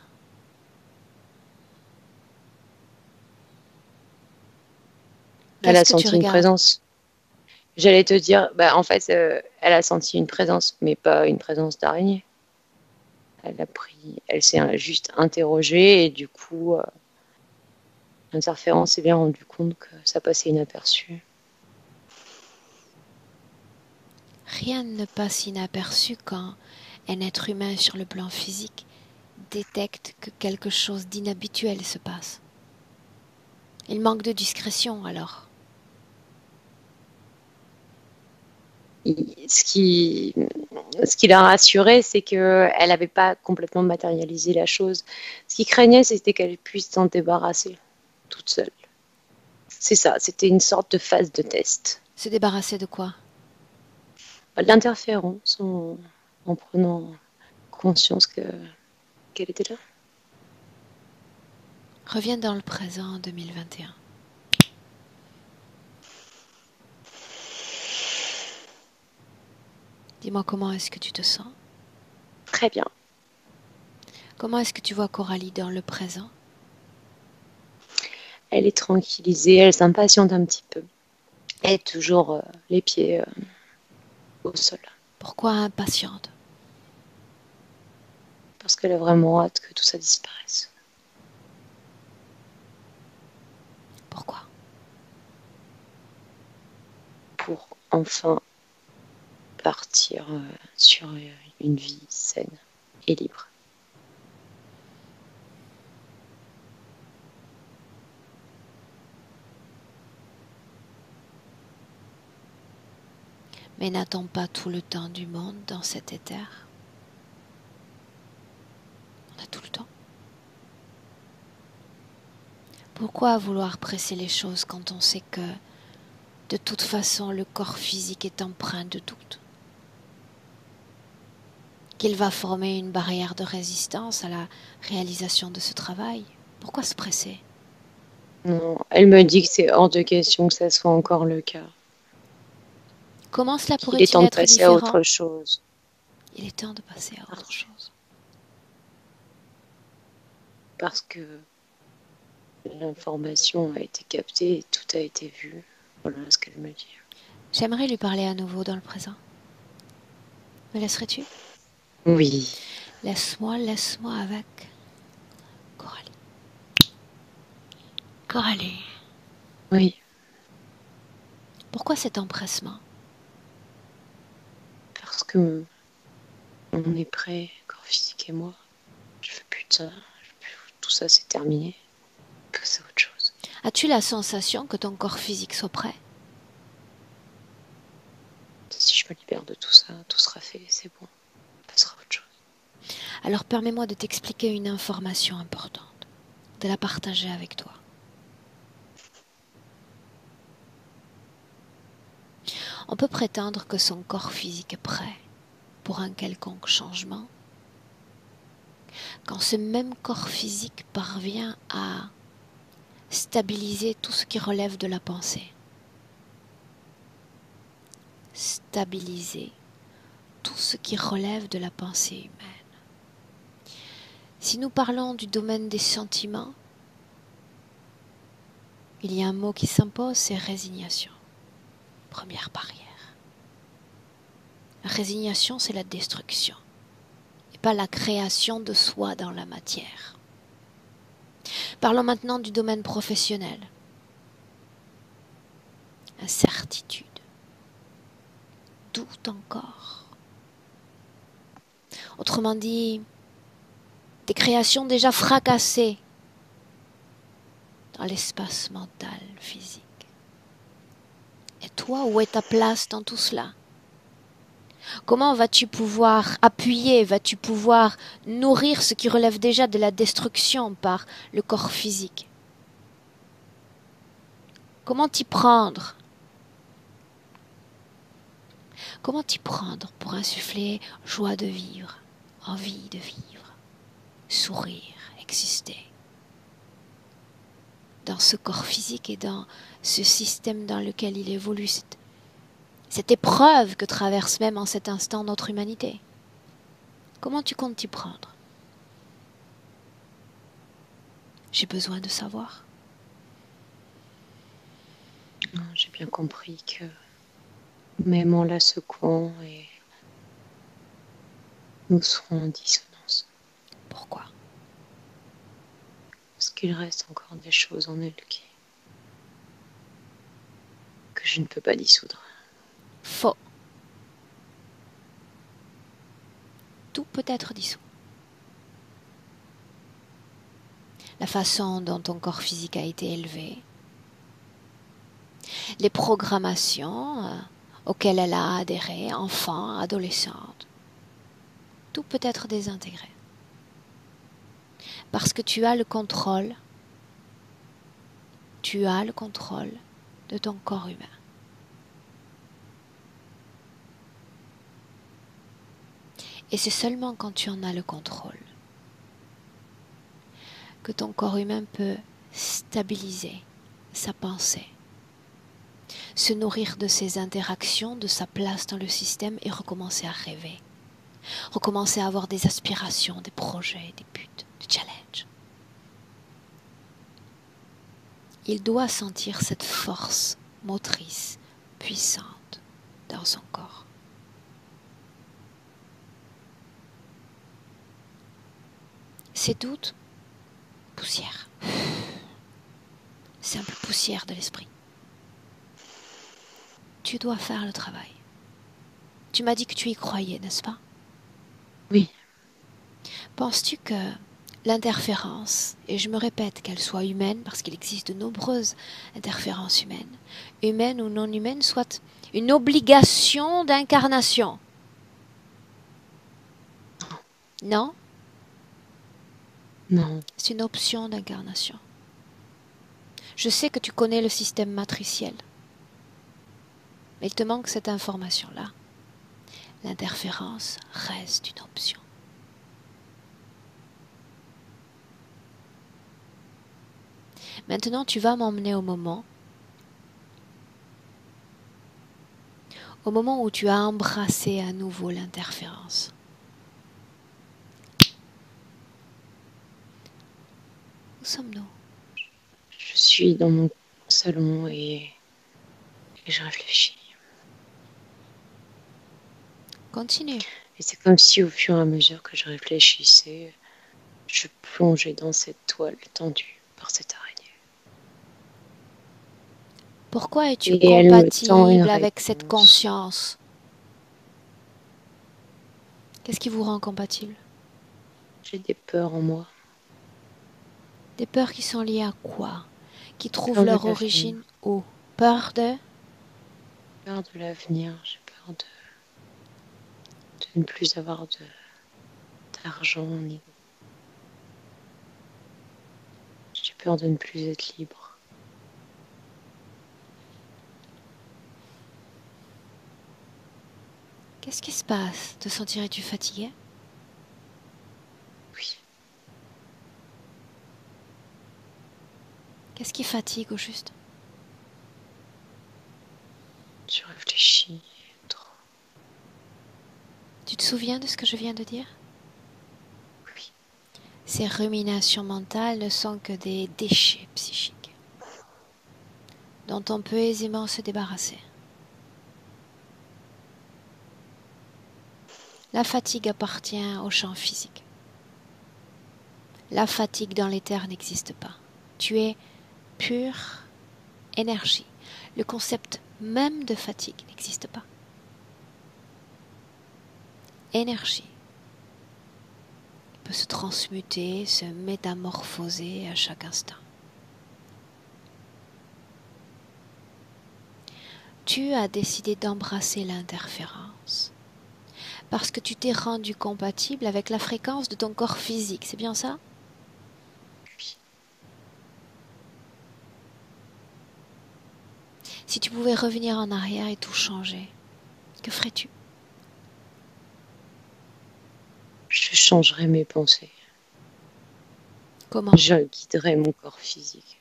Speaker 3: Elle a
Speaker 1: Qu'est-ce que tu
Speaker 3: senti une
Speaker 1: regardes?
Speaker 3: présence. J'allais te dire, bah, en fait, elle a senti une présence, mais pas une présence d'araignée. Elle s'est juste interrogée et du coup, l'interférence s'est bien rendu compte que ça passait inaperçu.
Speaker 1: Rien ne passe inaperçu quand un être humain sur le plan physique détecte que quelque chose d'inhabituel se passe. Il manque de discrétion alors.
Speaker 3: Ce qui l'a rassurée, c'est qu'elle n'avait pas complètement matérialisé la chose. Ce qu'il craignait, c'était qu'elle puisse s'en débarrasser toute seule. C'est ça, c'était une sorte de phase de test.
Speaker 1: Se débarrasser de quoi?
Speaker 3: L'interférence en prenant conscience qu'elle était là.
Speaker 1: Reviens dans le présent en 2021. Dis-moi comment est-ce que tu te sens?
Speaker 3: Très bien.
Speaker 1: Comment est-ce que tu vois Coralie dans le présent?
Speaker 3: Elle est tranquillisée, elle s'impatiente un petit peu. Elle est toujours les pieds au sol.
Speaker 1: Pourquoi impatiente?
Speaker 3: Parce qu'elle a vraiment hâte que tout ça disparaisse.
Speaker 1: Pourquoi?
Speaker 3: Pour enfin partir sur une vie saine et libre.
Speaker 1: Mais n'a-t-on pas tout le temps du monde dans cet éther? On a tout le temps. Pourquoi vouloir presser les choses quand on sait que, de toute façon, le corps physique est empreint de doute? qu'il va former une barrière de résistance à la réalisation de ce travail. Pourquoi se presser?
Speaker 3: Non, elle me dit que c'est hors de question que ça soit encore le cas.
Speaker 1: Comment cela
Speaker 3: Qu'il est
Speaker 1: pourrait-il
Speaker 3: temps de
Speaker 1: être
Speaker 3: passer à
Speaker 1: différent?
Speaker 3: autre chose.
Speaker 1: Il est temps de passer à autre chose.
Speaker 3: Parce que l'information a été captée et tout a été vu. Voilà ce qu'elle me dit.
Speaker 1: J'aimerais lui parler à nouveau dans le présent. Me laisserais-tu?
Speaker 3: Oui.
Speaker 1: Laisse-moi avec Coralie. Coralie,
Speaker 3: Oui.
Speaker 1: pourquoi cet empressement?
Speaker 3: Parce que on est prêt, corps physique et moi. Je veux plus de ça. Tout ça, c'est terminé. Passer à autre chose.
Speaker 1: As-tu la sensation que ton corps physique soit prêt?
Speaker 3: Si je me libère de tout ça, tout sera fait, c'est bon. On passera à autre chose.
Speaker 1: Alors permets-moi de t'expliquer une information importante, de la partager avec toi. On peut prétendre que son corps physique est prêt pour un quelconque changement quand ce même corps physique parvient à stabiliser tout ce qui relève de la pensée. Stabiliser tout ce qui relève de la pensée humaine. Si nous parlons du domaine des sentiments, il y a un mot qui s'impose, c'est résignation. Première barrière. La résignation, c'est la destruction, et pas la création de soi dans la matière. Parlons maintenant du domaine professionnel. Incertitude. Doute encore. Autrement dit, des créations déjà fracassées dans l'espace mental, physique. Et toi, où est ta place dans tout cela? Comment vas-tu pouvoir appuyer, vas-tu pouvoir nourrir ce qui relève déjà de la destruction par le corps physique? Comment t'y prendre? Comment t'y prendre pour insuffler joie de vivre, envie de vivre, sourire, exister? Dans ce corps physique et dans ce système dans lequel il évolue, cette épreuve que traverse même en cet instant notre humanité. Comment tu comptes t'y prendre? J'ai besoin de savoir.
Speaker 3: J'ai bien compris que même en la secouant, et nous serons en dissonance.
Speaker 1: Pourquoi?
Speaker 3: Parce qu'il reste encore des choses en elle que je ne peux pas dissoudre.
Speaker 1: Faux. Tout peut être dissous. La façon dont ton corps physique a été élevé, les programmations auxquelles elle a adhéré, enfant, adolescente, tout peut être désintégré. Parce que tu as le contrôle de ton corps humain. Et c'est seulement quand tu en as le contrôle que ton corps humain peut stabiliser sa pensée, se nourrir de ses interactions, de sa place dans le système et recommencer à rêver, recommencer à avoir des aspirations, des projets, des buts, des challenges. Il doit sentir cette force motrice puissante dans son corps. Ces doutes, poussière. Simple poussière de l'esprit. Tu dois faire le travail. Tu m'as dit que tu y croyais, n'est-ce pas?
Speaker 3: Oui.
Speaker 1: Penses-tu que l'interférence, et je me répète qu'elle soit humaine, parce qu'il existe de nombreuses interférences humaines ou non humaines, soit une obligation d'incarnation? Non?
Speaker 3: Non.
Speaker 1: C'est une option d'incarnation. Je sais que tu connais le système matriciel, mais il te manque cette information-là. L'interférence reste une option. Maintenant, tu vas m'emmener au moment où tu as embrassé à nouveau l'interférence. Où sommes-nous?
Speaker 3: Je suis dans mon salon et je réfléchis.
Speaker 1: Continue.
Speaker 3: Et c'est comme si au fur et à mesure que je réfléchissais, je plongeais dans cette toile tendue par cette araignée.
Speaker 1: Pourquoi es-tu
Speaker 3: Et elle me tend une
Speaker 1: compatible avec cette
Speaker 3: réponse.
Speaker 1: conscience? Qu'est-ce qui vous rend compatible?
Speaker 3: J'ai des peurs en moi.
Speaker 1: Des peurs qui sont liées à quoi? Qui trouvent
Speaker 3: Peur de
Speaker 1: leur
Speaker 3: l'avenir.
Speaker 1: origine où? Peur de?
Speaker 3: Peur de l'avenir. J'ai peur de ne plus avoir d'argent. J'ai peur de ne plus être libre.
Speaker 1: Qu'est-ce qui se passe? Te sentirais-tu fatigué?
Speaker 3: Oui.
Speaker 1: Qu'est-ce qui fatigue au juste?
Speaker 3: Je réfléchis trop.
Speaker 1: Tu te souviens de ce que je viens de dire?
Speaker 3: Oui.
Speaker 1: Ces ruminations mentales ne sont que des déchets psychiques dont on peut aisément se débarrasser. La fatigue appartient au champ physique. La fatigue dans l'éther n'existe pas. Tu es pure énergie. Le concept même de fatigue n'existe pas. Énergie peut se transmuter, se métamorphoser à chaque instant. Tu as décidé d'embrasser l'interférence parce que tu t'es rendu compatible avec la fréquence de ton corps physique, c'est bien ça?
Speaker 3: Oui.
Speaker 1: Si tu pouvais revenir en arrière et tout changer, que ferais-tu?
Speaker 3: Je changerai mes pensées.
Speaker 1: Comment?
Speaker 3: Je guiderai mon corps physique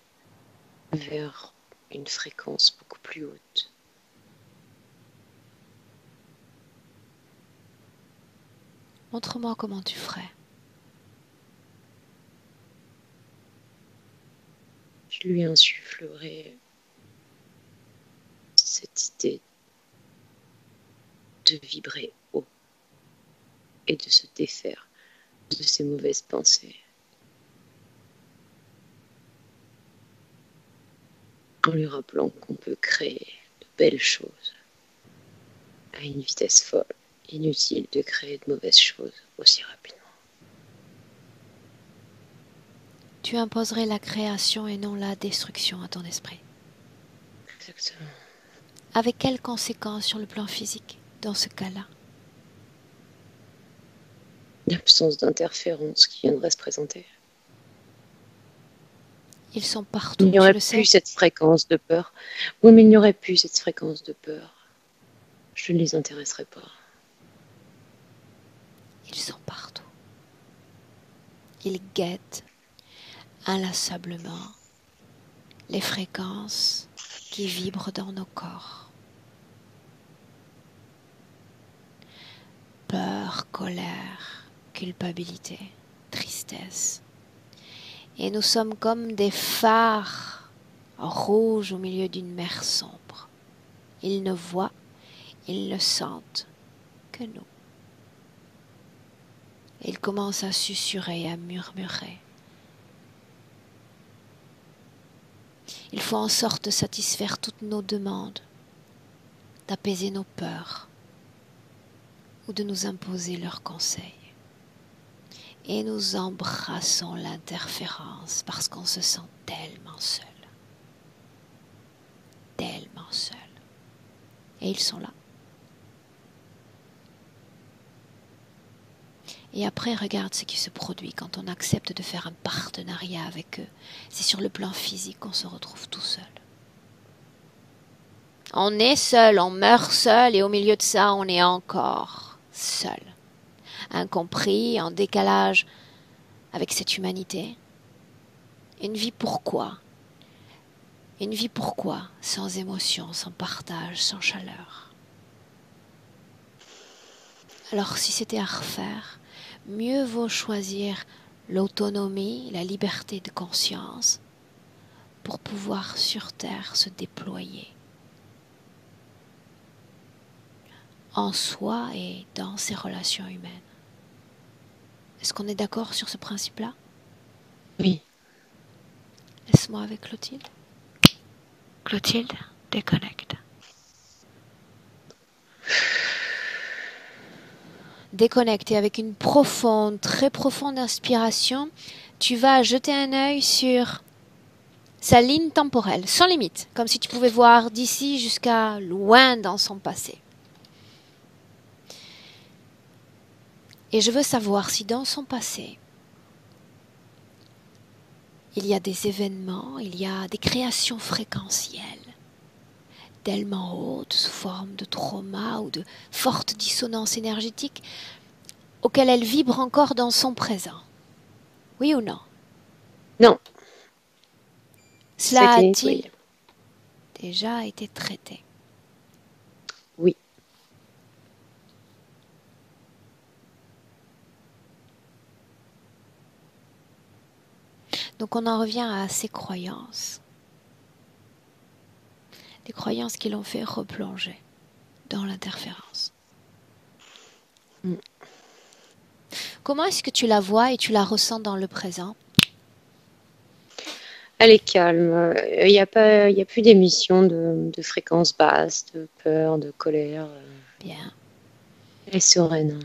Speaker 3: vers une fréquence beaucoup plus haute.
Speaker 1: Montre-moi comment tu ferais.
Speaker 3: Je lui insufflerai cette idée de vibrer haut et de se défaire de ses mauvaises pensées. En lui rappelant qu'on peut créer de belles choses à une vitesse folle. Inutile de créer de mauvaises choses aussi rapidement.
Speaker 1: Tu imposerais la création et non la destruction à ton esprit.
Speaker 3: Exactement.
Speaker 1: Avec quelles conséquences sur le plan physique dans ce cas-là?
Speaker 3: L'absence d'interférence qui viendrait se présenter.
Speaker 1: Ils sont partout,
Speaker 3: Il n'y
Speaker 1: tu
Speaker 3: aurait
Speaker 1: le
Speaker 3: plus
Speaker 1: sais.
Speaker 3: cette fréquence de peur. Oui, mais il n'y aurait plus cette fréquence de peur. Je ne les intéresserai pas.
Speaker 1: Ils sont partout. Ils guettent inlassablement les fréquences qui vibrent dans nos corps. Peur, colère, culpabilité, tristesse. Et nous sommes comme des phares rouges au milieu d'une mer sombre. Ils ne voient, ils ne sentent que nous. Ils commencent à susurrer, à murmurer. Il faut en sorte de satisfaire toutes nos demandes, d'apaiser nos peurs ou de nous imposer leurs conseils. Et nous embrassons l'interférence parce qu'on se sent tellement seul. Tellement seul. Et ils sont là. Et après, regarde ce qui se produit quand on accepte de faire un partenariat avec eux. C'est sur le plan physique qu'on se retrouve tout seul. On est seul, on meurt seul et au milieu de ça, on est encore seul, incompris, en décalage avec cette humanité. Une vie pourquoi? Une vie pourquoi? Sans émotion, sans partage, sans chaleur. Alors si c'était à refaire, mieux vaut choisir l'autonomie, la liberté de conscience pour pouvoir sur Terre se déployer en soi et dans ses relations humaines. Est-ce qu'on est d'accord sur ce principe-là?
Speaker 3: Oui.
Speaker 1: Laisse-moi avec Clotilde. Clotilde, déconnecte. Déconnecte et avec une profonde, très profonde inspiration, tu vas jeter un œil sur sa ligne temporelle, sans limite, comme si tu pouvais voir d'ici jusqu'à loin dans son passé. Et je veux savoir si dans son passé, il y a des événements, il y a des créations fréquentielles, tellement hautes, sous forme de trauma ou de fortes dissonances énergétiques, auxquelles elle vibre encore dans son présent. Oui ou non?
Speaker 3: Non.
Speaker 1: Cela
Speaker 3: Ça a été
Speaker 1: a-t-il
Speaker 3: nettoyé.
Speaker 1: déjà été traité?
Speaker 3: Oui.
Speaker 1: Donc on en revient à ces croyances. Des croyances qui l'ont fait replonger dans l'interférence. Comment est-ce que tu la vois et tu la ressens dans le présent?
Speaker 3: Elle est calme. Il n'y a plus d'émissions de fréquences basses, de peur, de colère.
Speaker 1: Bien.
Speaker 3: Elle est sereine.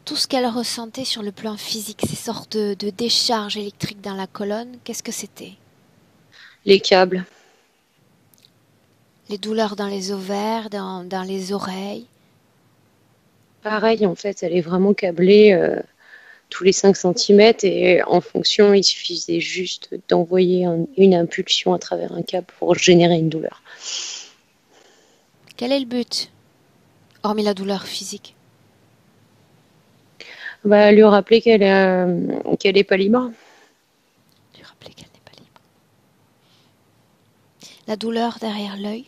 Speaker 1: Tout ce qu'elle ressentait sur le plan physique, ces sortes de décharges électriques dans la colonne, qu'est-ce que c'était?
Speaker 3: Les câbles.
Speaker 1: Les douleurs dans les ovaires, dans les oreilles?
Speaker 3: Pareil, en fait, elle est vraiment câblée tous les 5 centimètres et en fonction, il suffisait juste d'envoyer une impulsion à travers un câble pour générer une douleur.
Speaker 1: Quel est le but? Hormis la douleur physique.
Speaker 3: Bah, lui rappeler qu'elle est pas libre.
Speaker 1: Lui rappeler qu'elle n'est pas libre. La douleur derrière l'œil?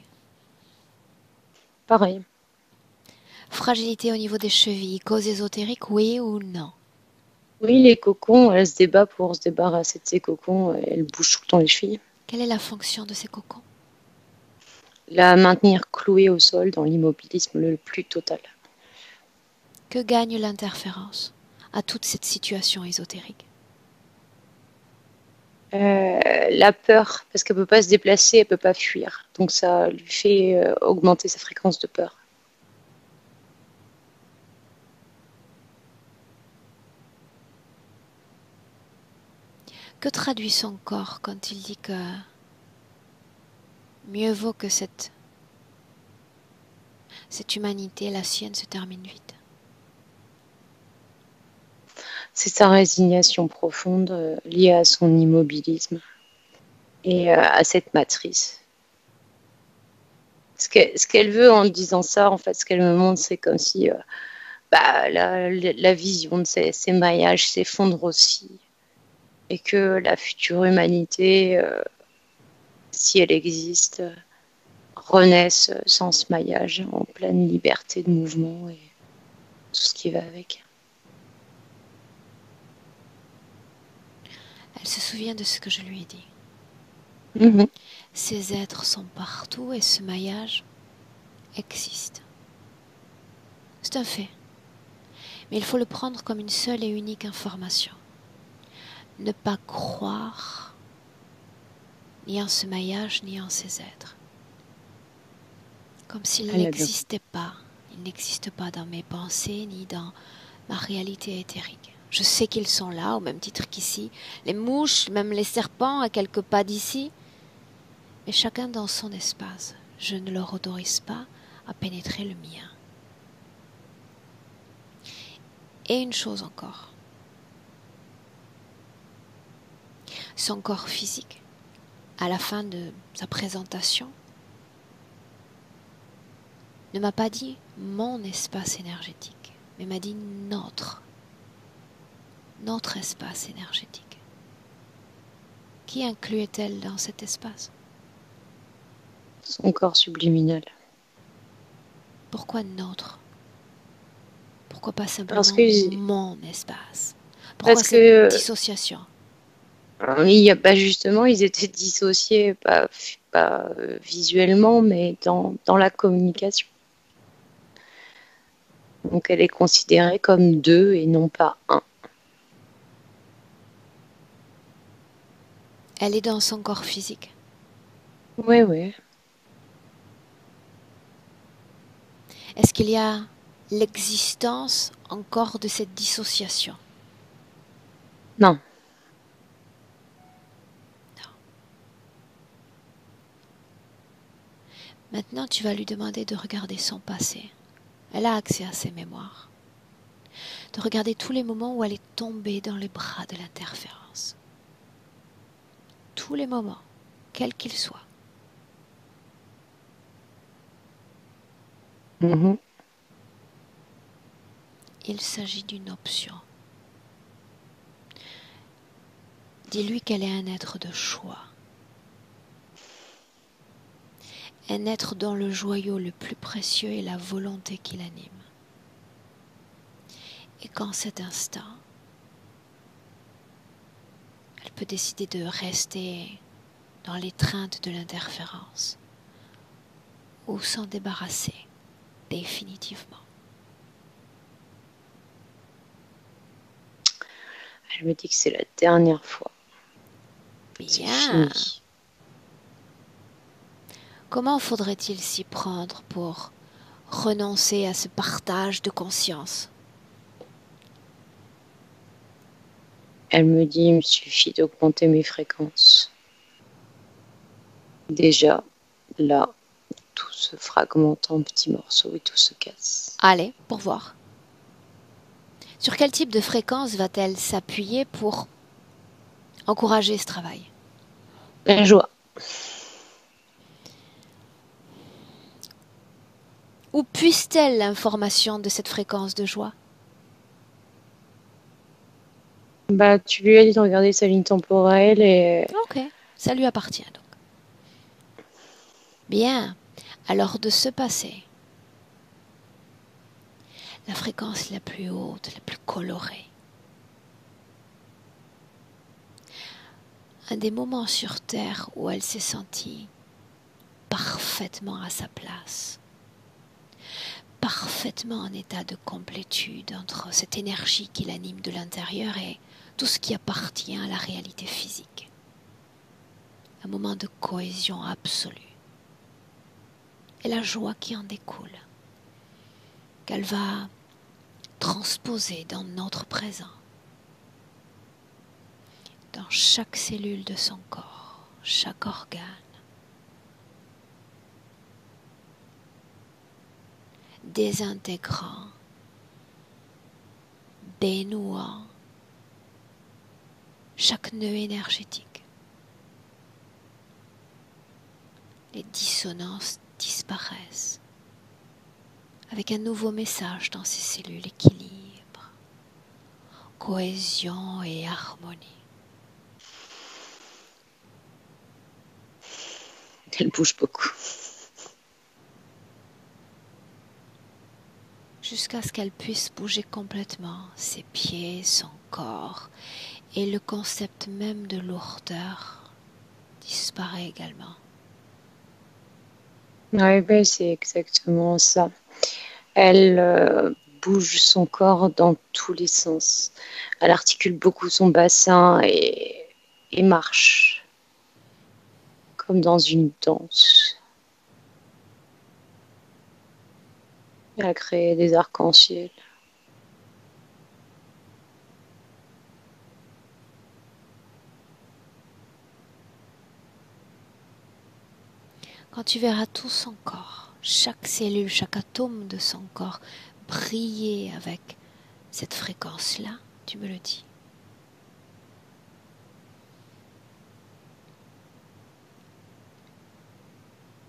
Speaker 3: Pareil.
Speaker 1: Fragilité au niveau des chevilles, cause ésotérique, oui ou non?
Speaker 3: Oui, les cocons, elle se débat pour se débarrasser de ses cocons. Elle bouge tout le temps les chevilles.
Speaker 1: Quelle est la fonction de ces cocons?
Speaker 3: La maintenir clouée au sol dans l'immobilisme le plus total.
Speaker 1: Que gagne l'interférence à toute cette situation ésotérique?
Speaker 3: La peur, parce qu'elle peut pas se déplacer, elle peut pas fuir. Donc ça lui fait augmenter sa fréquence de peur.
Speaker 1: Que traduit son corps quand il dit que mieux vaut que cette humanité, la sienne, se termine vite?
Speaker 3: C'est sa résignation profonde liée à son immobilisme et à cette matrice. Ce qu'elle veut en disant ça, en fait, ce qu'elle me montre, c'est comme si la vision de ces maillages s'effondre aussi et que la future humanité, si elle existe, renaisse sans ce maillage, en pleine liberté de mouvement et tout ce qui va avec.
Speaker 1: Elle se souvient de ce que je lui ai dit.
Speaker 3: Mmh.
Speaker 1: Ces êtres sont partout et ce maillage existe. C'est un fait. Mais il faut le prendre comme une seule et unique information. Ne pas croire ni en ce maillage ni en ces êtres. Comme s'ils n'existaient pas. Ils n'existent pas dans mes pensées ni dans ma réalité éthérique. Je sais qu'ils sont là, au même titre qu'ici. Les mouches, même les serpents, à quelques pas d'ici. Mais chacun dans son espace. Je ne leur autorise pas à pénétrer le mien. Et une chose encore. Son corps physique, à la fin de sa présentation, ne m'a pas dit mon espace énergétique. mais m'a dit notre espace énergétique. Qui incluait-elle dans cet espace?
Speaker 3: Son corps subliminal.
Speaker 1: Pourquoi notre? Pourquoi pas
Speaker 3: Parce
Speaker 1: simplement
Speaker 3: que,
Speaker 1: mon espace? Pourquoi
Speaker 3: parce
Speaker 1: cette
Speaker 3: que
Speaker 1: dissociation?
Speaker 3: il y a pas justement, ils étaient dissociés, pas visuellement, mais dans la communication. Donc elle est considérée comme deux et non pas un.
Speaker 1: Elle est dans son corps physique.
Speaker 3: Oui, oui.
Speaker 1: Est-ce qu'il y a l'existence encore de cette dissociation?
Speaker 3: Non.
Speaker 1: Maintenant, tu vas lui demander de regarder son passé. Elle a accès à ses mémoires. De regarder tous les moments où elle est tombée dans les bras de l'interférence. Tous les moments, quels qu'ils soient.
Speaker 3: Mhm.
Speaker 1: Il s'agit d'une option. Dis-lui qu'elle est un être de choix. Un être dont le joyau le plus précieux est la volonté qui l'anime. Et qu'en cet instant, elle peut décider de rester dans l'étreinte de l'interférence ou s'en débarrasser définitivement.
Speaker 3: Elle me dit que c'est la dernière fois. C'est
Speaker 1: Bien.
Speaker 3: fini.
Speaker 1: Comment faudrait-il s'y prendre pour renoncer à ce partage de conscience?
Speaker 3: Elle me dit, il me suffit d'augmenter mes fréquences. Déjà, là, tout se fragmente en petits morceaux et tout se casse.
Speaker 1: Allez, pour voir. Sur quel type de fréquence va-t-elle s'appuyer pour encourager ce travail?
Speaker 3: La joie.
Speaker 1: Où puise-t-elle l'information de cette fréquence de joie?
Speaker 3: Bah, tu lui as dit de regarder sa ligne temporelle et
Speaker 1: Ok, ça lui appartient donc. Bien, alors de ce passé, la fréquence la plus haute, la plus colorée. Un des moments sur Terre où elle s'est sentie parfaitement à sa place, parfaitement en état de complétude entre cette énergie qui l'anime de l'intérieur et tout ce qui appartient à la réalité physique. Un moment de cohésion absolue. Et la joie qui en découle, qu'elle va transposer dans notre présent, dans chaque cellule de son corps, chaque organe. Désintégrant, dénouant chaque nœud énergétique. Les dissonances disparaissent avec un nouveau message dans ces cellules: équilibre, cohésion et harmonie.
Speaker 3: elle bouge beaucoup.
Speaker 1: Jusqu'à ce qu'elle puisse bouger complètement ses pieds, son corps, et le concept même de lourdeur disparaît également.
Speaker 3: Ouais, ben, c'est exactement ça. Elle bouge son corps dans tous les sens. Elle articule beaucoup son bassin et marche comme dans une danse. Elle a créé des arcs-en-ciel.
Speaker 1: Quand tu verras tout son corps, chaque cellule, chaque atome de son corps briller avec cette fréquence-là, tu me le dis.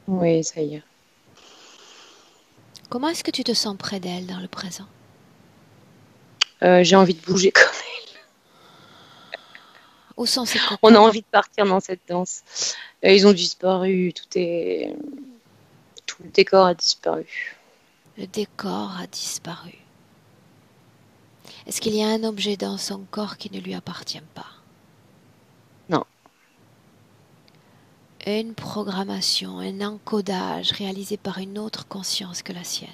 Speaker 3: Oui, ça y est.
Speaker 1: Comment est-ce que tu te sens près d'elle dans le présent?
Speaker 3: J'ai envie de bouger quand même.
Speaker 1: Où sont ces
Speaker 3: On a
Speaker 1: copains?
Speaker 3: envie de partir dans cette danse. Ils ont disparu. Tout le décor a disparu.
Speaker 1: Le décor a disparu. Est-ce qu'il y a un objet dans son corps qui ne lui appartient pas?
Speaker 3: Non,
Speaker 1: Une programmation, un encodage réalisé par une autre conscience que la sienne.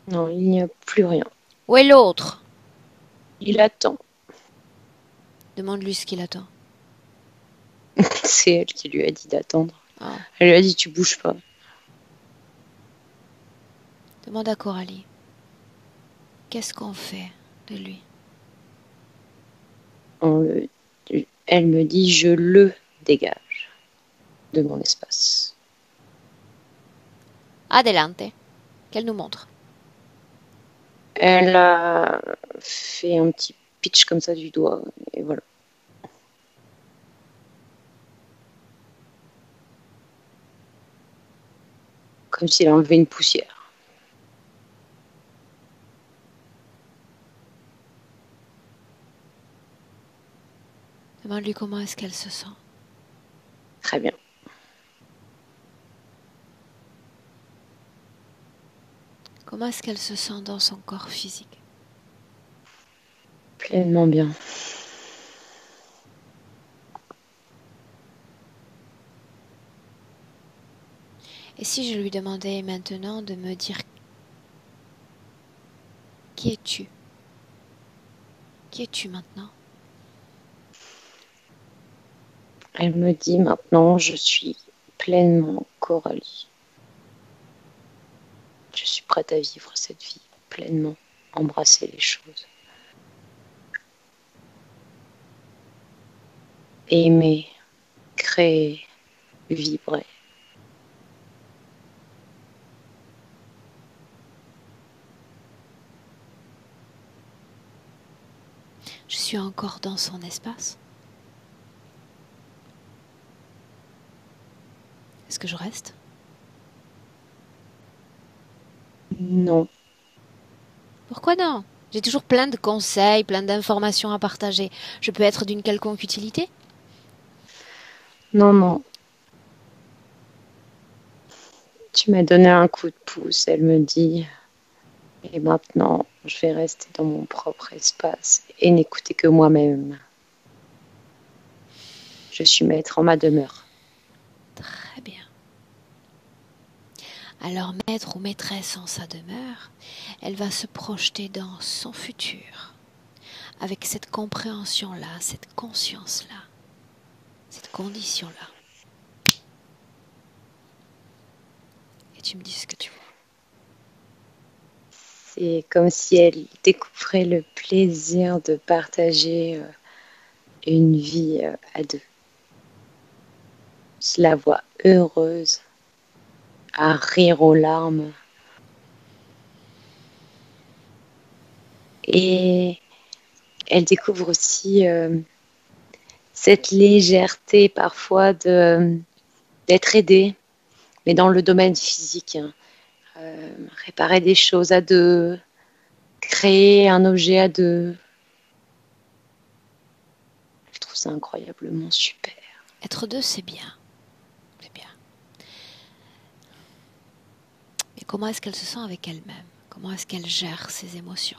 Speaker 3: non, il n'y a plus rien.
Speaker 1: Où est l'autre?
Speaker 3: Il attend.
Speaker 1: Demande-lui ce qu'il attend.
Speaker 3: C'est elle qui lui a dit d'attendre.
Speaker 1: Ah.
Speaker 3: Elle lui a dit tu bouges pas.
Speaker 1: Demande à Coralie. Qu'est-ce qu'on fait de lui?
Speaker 3: Elle me dit je le dégage de mon espace.
Speaker 1: Adelante. Qu'elle nous montre.
Speaker 3: Elle a fait un petit pitch comme ça du doigt et voilà. Comme si elle enlevait une poussière.
Speaker 1: Demande-lui comment est-ce qu'elle se sent.
Speaker 3: Très bien.
Speaker 1: Comment est-ce qu'elle se sent dans son corps physique?
Speaker 3: Pleinement bien.
Speaker 1: Et si je lui demandais maintenant de me dire qui es-tu? Qui es-tu maintenant?
Speaker 3: Elle me dit maintenant je suis pleinement Coralie. Je suis prête à vivre cette vie pleinement, embrasser les choses. Aimer, créer, vibrer.
Speaker 1: Je suis encore dans son espace. Est-ce que je reste?
Speaker 3: Non.
Speaker 1: Pourquoi non? J'ai toujours plein de conseils, plein d'informations à partager. Je peux être d'une quelconque utilité?
Speaker 3: Non, non. Tu m'as donné un coup de pouce, elle me dit. Et maintenant, je vais rester dans mon propre espace et n'écouter que moi-même. Je suis maître en ma demeure.
Speaker 1: Très bien. Alors, maître ou maîtresse en sa demeure, elle va se projeter dans son futur, avec cette compréhension-là, cette conscience-là, cette condition-là. Et tu me dis ce que tu vois.
Speaker 3: C'est comme si elle découvrait le plaisir de partager une vie à deux. Je la vois heureuse, à rire aux larmes. Et elle découvre aussi cette légèreté parfois d'être aidée, mais dans le domaine physique. Hein. Réparer des choses à deux, créer un objet à deux. Je trouve ça incroyablement super.
Speaker 1: Être deux, c'est bien. C'est bien. Mais comment est-ce qu'elle se sent avec elle-même? Comment est-ce qu'elle gère ses émotions?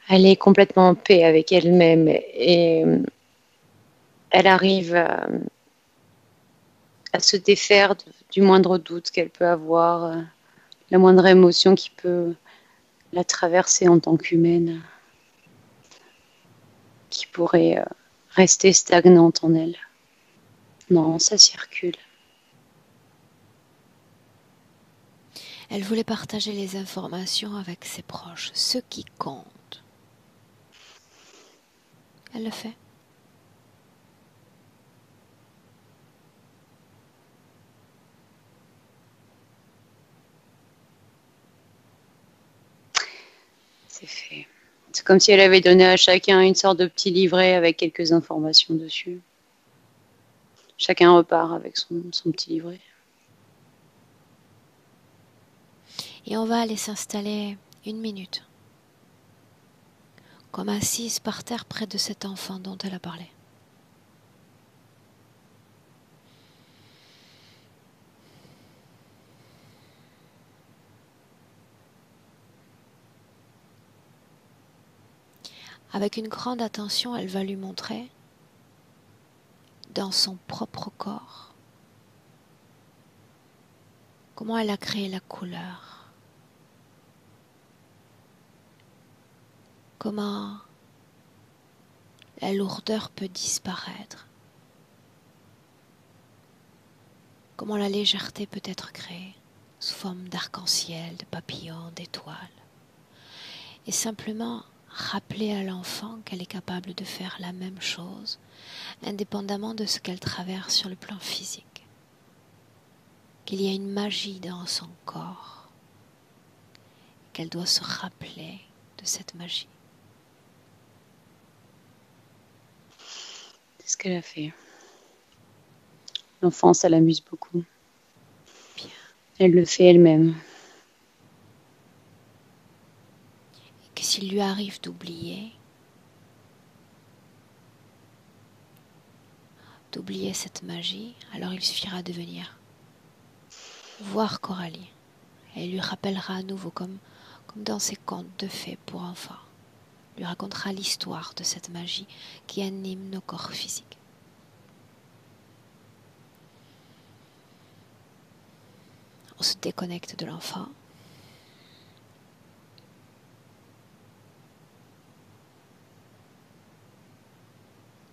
Speaker 3: Elle est complètement en paix avec elle-même et elle arrive à se défaire du moindre doute qu'elle peut avoir, la moindre émotion qui peut la traverser en tant qu'humaine, qui pourrait rester stagnante en elle. Non, ça circule.
Speaker 1: Elle voulait partager les informations avec ses proches, ce qui compte. Elle le fait.
Speaker 3: C'est fait. C'est comme si elle avait donné à chacun une sorte de petit livret avec quelques informations dessus. Chacun repart avec son petit livret.
Speaker 1: Et on va aller s'installer 1 minute, comme assise par terre près de cet enfant dont elle a parlé. Avec une grande attention, elle va lui montrer, dans son propre corps, comment elle a créé la couleur, comment la lourdeur peut disparaître, comment la légèreté peut être créée sous forme d'arc-en-ciel, de papillons, d'étoiles. Et simplement rappeler à l'enfant qu'elle est capable de faire la même chose, indépendamment de ce qu'elle traverse sur le plan physique. Qu'il y a une magie dans son corps, qu'elle doit se rappeler de cette magie.
Speaker 3: C'est ce qu'elle a fait. L'enfant, ça l'amuse beaucoup.
Speaker 1: Bien.
Speaker 3: Elle le fait elle-même.
Speaker 1: Et que s'il lui arrive d'oublier cette magie, alors il suffira de venir voir Coralie. Et elle lui rappellera à nouveau, comme dans ses contes de fées pour enfants, lui racontera l'histoire de cette magie qui anime nos corps physiques. On se déconnecte de l'enfant.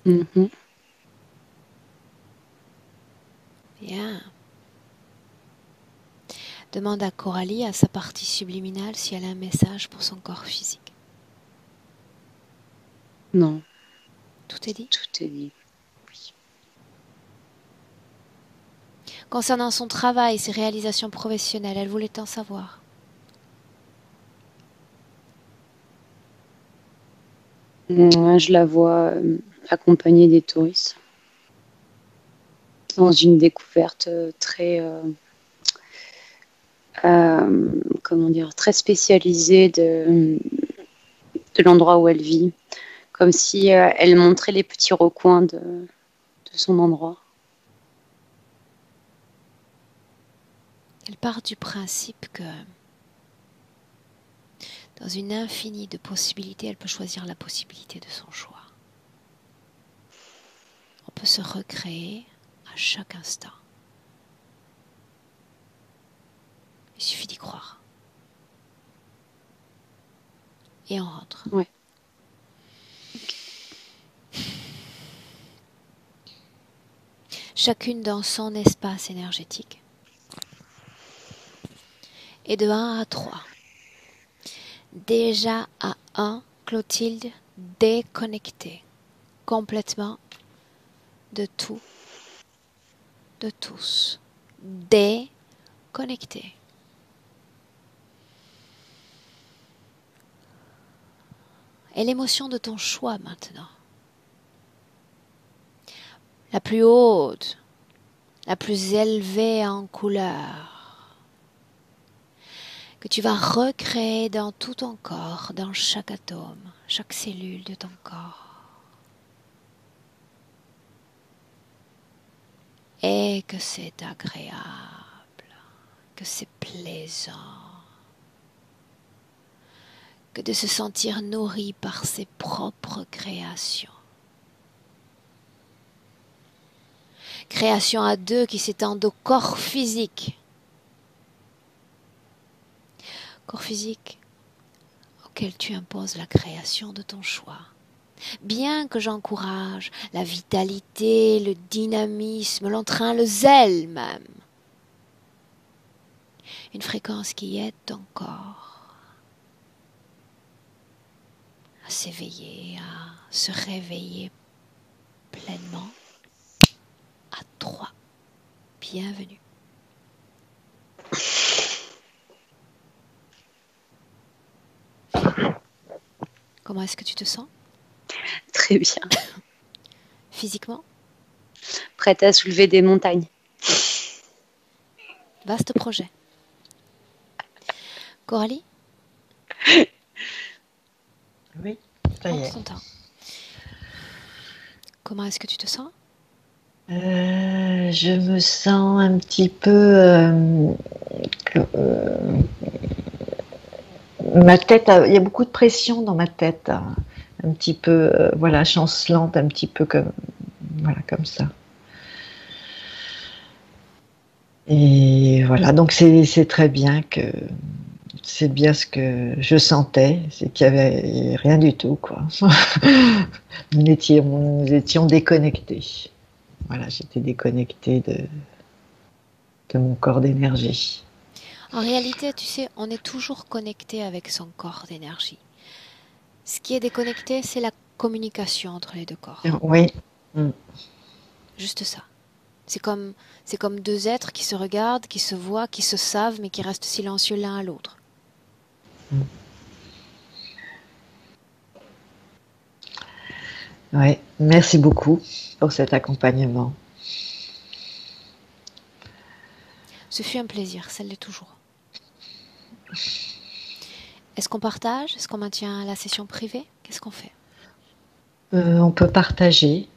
Speaker 3: Mhm.
Speaker 1: Bien. Demande à Coralie, à sa partie subliminale, si elle a un message pour son corps physique.
Speaker 3: Non,
Speaker 1: Tout est dit.
Speaker 3: tout est dit. Oui.
Speaker 1: Concernant son travail, ses réalisations professionnelles, elle voulait en savoir.
Speaker 3: Je la vois accompagner des touristes dans une découverte très, comment dire, très spécialisée de l'endroit où elle vit, comme si elle montrait les petits recoins de son endroit.
Speaker 1: Elle part du principe que dans une infinie de possibilités, elle peut choisir la possibilité de son choix. On peut se recréer à chaque instant. Il suffit d'y croire. Et on rentre.
Speaker 3: Ouais.
Speaker 1: Chacune dans son espace énergétique. Et de 1 à 3. Déjà à 1, Clotilde déconnectée complètement de tout, de tous. Déconnectée. Et l'émotion de ton choix maintenant. La plus haute, la plus élevée en couleur, que tu vas recréer dans tout ton corps, dans chaque atome, chaque cellule de ton corps. Et que c'est agréable, que c'est plaisant, que de se sentir nourri par ses propres créations. Création à deux qui s'étendent au corps physique. Corps physique auquel tu imposes la création de ton choix. Bien que j'encourage la vitalité, le dynamisme, l'entrain, le zèle même. Une fréquence qui aide ton corps à s'éveiller, à se réveiller pleinement. À 3. Bienvenue. Comment est-ce que tu te sens?
Speaker 3: Très bien.
Speaker 1: Physiquement?
Speaker 3: Prête à soulever des montagnes.
Speaker 1: Vaste projet. Coralie,
Speaker 2: Oui, ça y
Speaker 1: on
Speaker 2: est.
Speaker 1: t'entend. Comment est-ce que tu te sens?
Speaker 2: Je me sens un petit peu ma tête, il y a beaucoup de pression dans ma tête, hein. Un petit peu, voilà, chancelante, un petit peu comme, voilà, comme ça. Et voilà, donc c'est très bien que c'est bien ce que je sentais, c'est qu'il y avait rien du tout, quoi. Nous étions déconnectés. Voilà, j'étais déconnectée de mon corps d'énergie.
Speaker 1: En réalité, tu sais, on est toujours connecté avec son corps d'énergie. Ce qui est déconnecté, c'est la communication entre les deux corps.
Speaker 2: Oui. Mm.
Speaker 1: Juste ça. C'est comme, c'est comme deux êtres qui se regardent, qui se voient, qui se savent, mais qui restent silencieux l'un à l'autre.
Speaker 2: Ouais. Merci beaucoup pour cet accompagnement.
Speaker 1: Ce fut un plaisir, ça l'est toujours. Est-ce qu'on partage? Est-ce qu'on maintient la session privée? Qu'est-ce qu'on fait?
Speaker 2: On peut partager,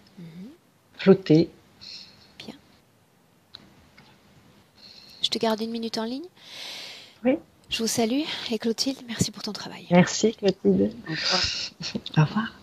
Speaker 2: flotter.
Speaker 1: Bien. Je te garde 1 minute en ligne.
Speaker 2: Oui.
Speaker 1: Je vous salue et Clotilde, merci pour ton travail.
Speaker 2: Merci Clotilde.
Speaker 3: Au revoir.
Speaker 2: Au revoir.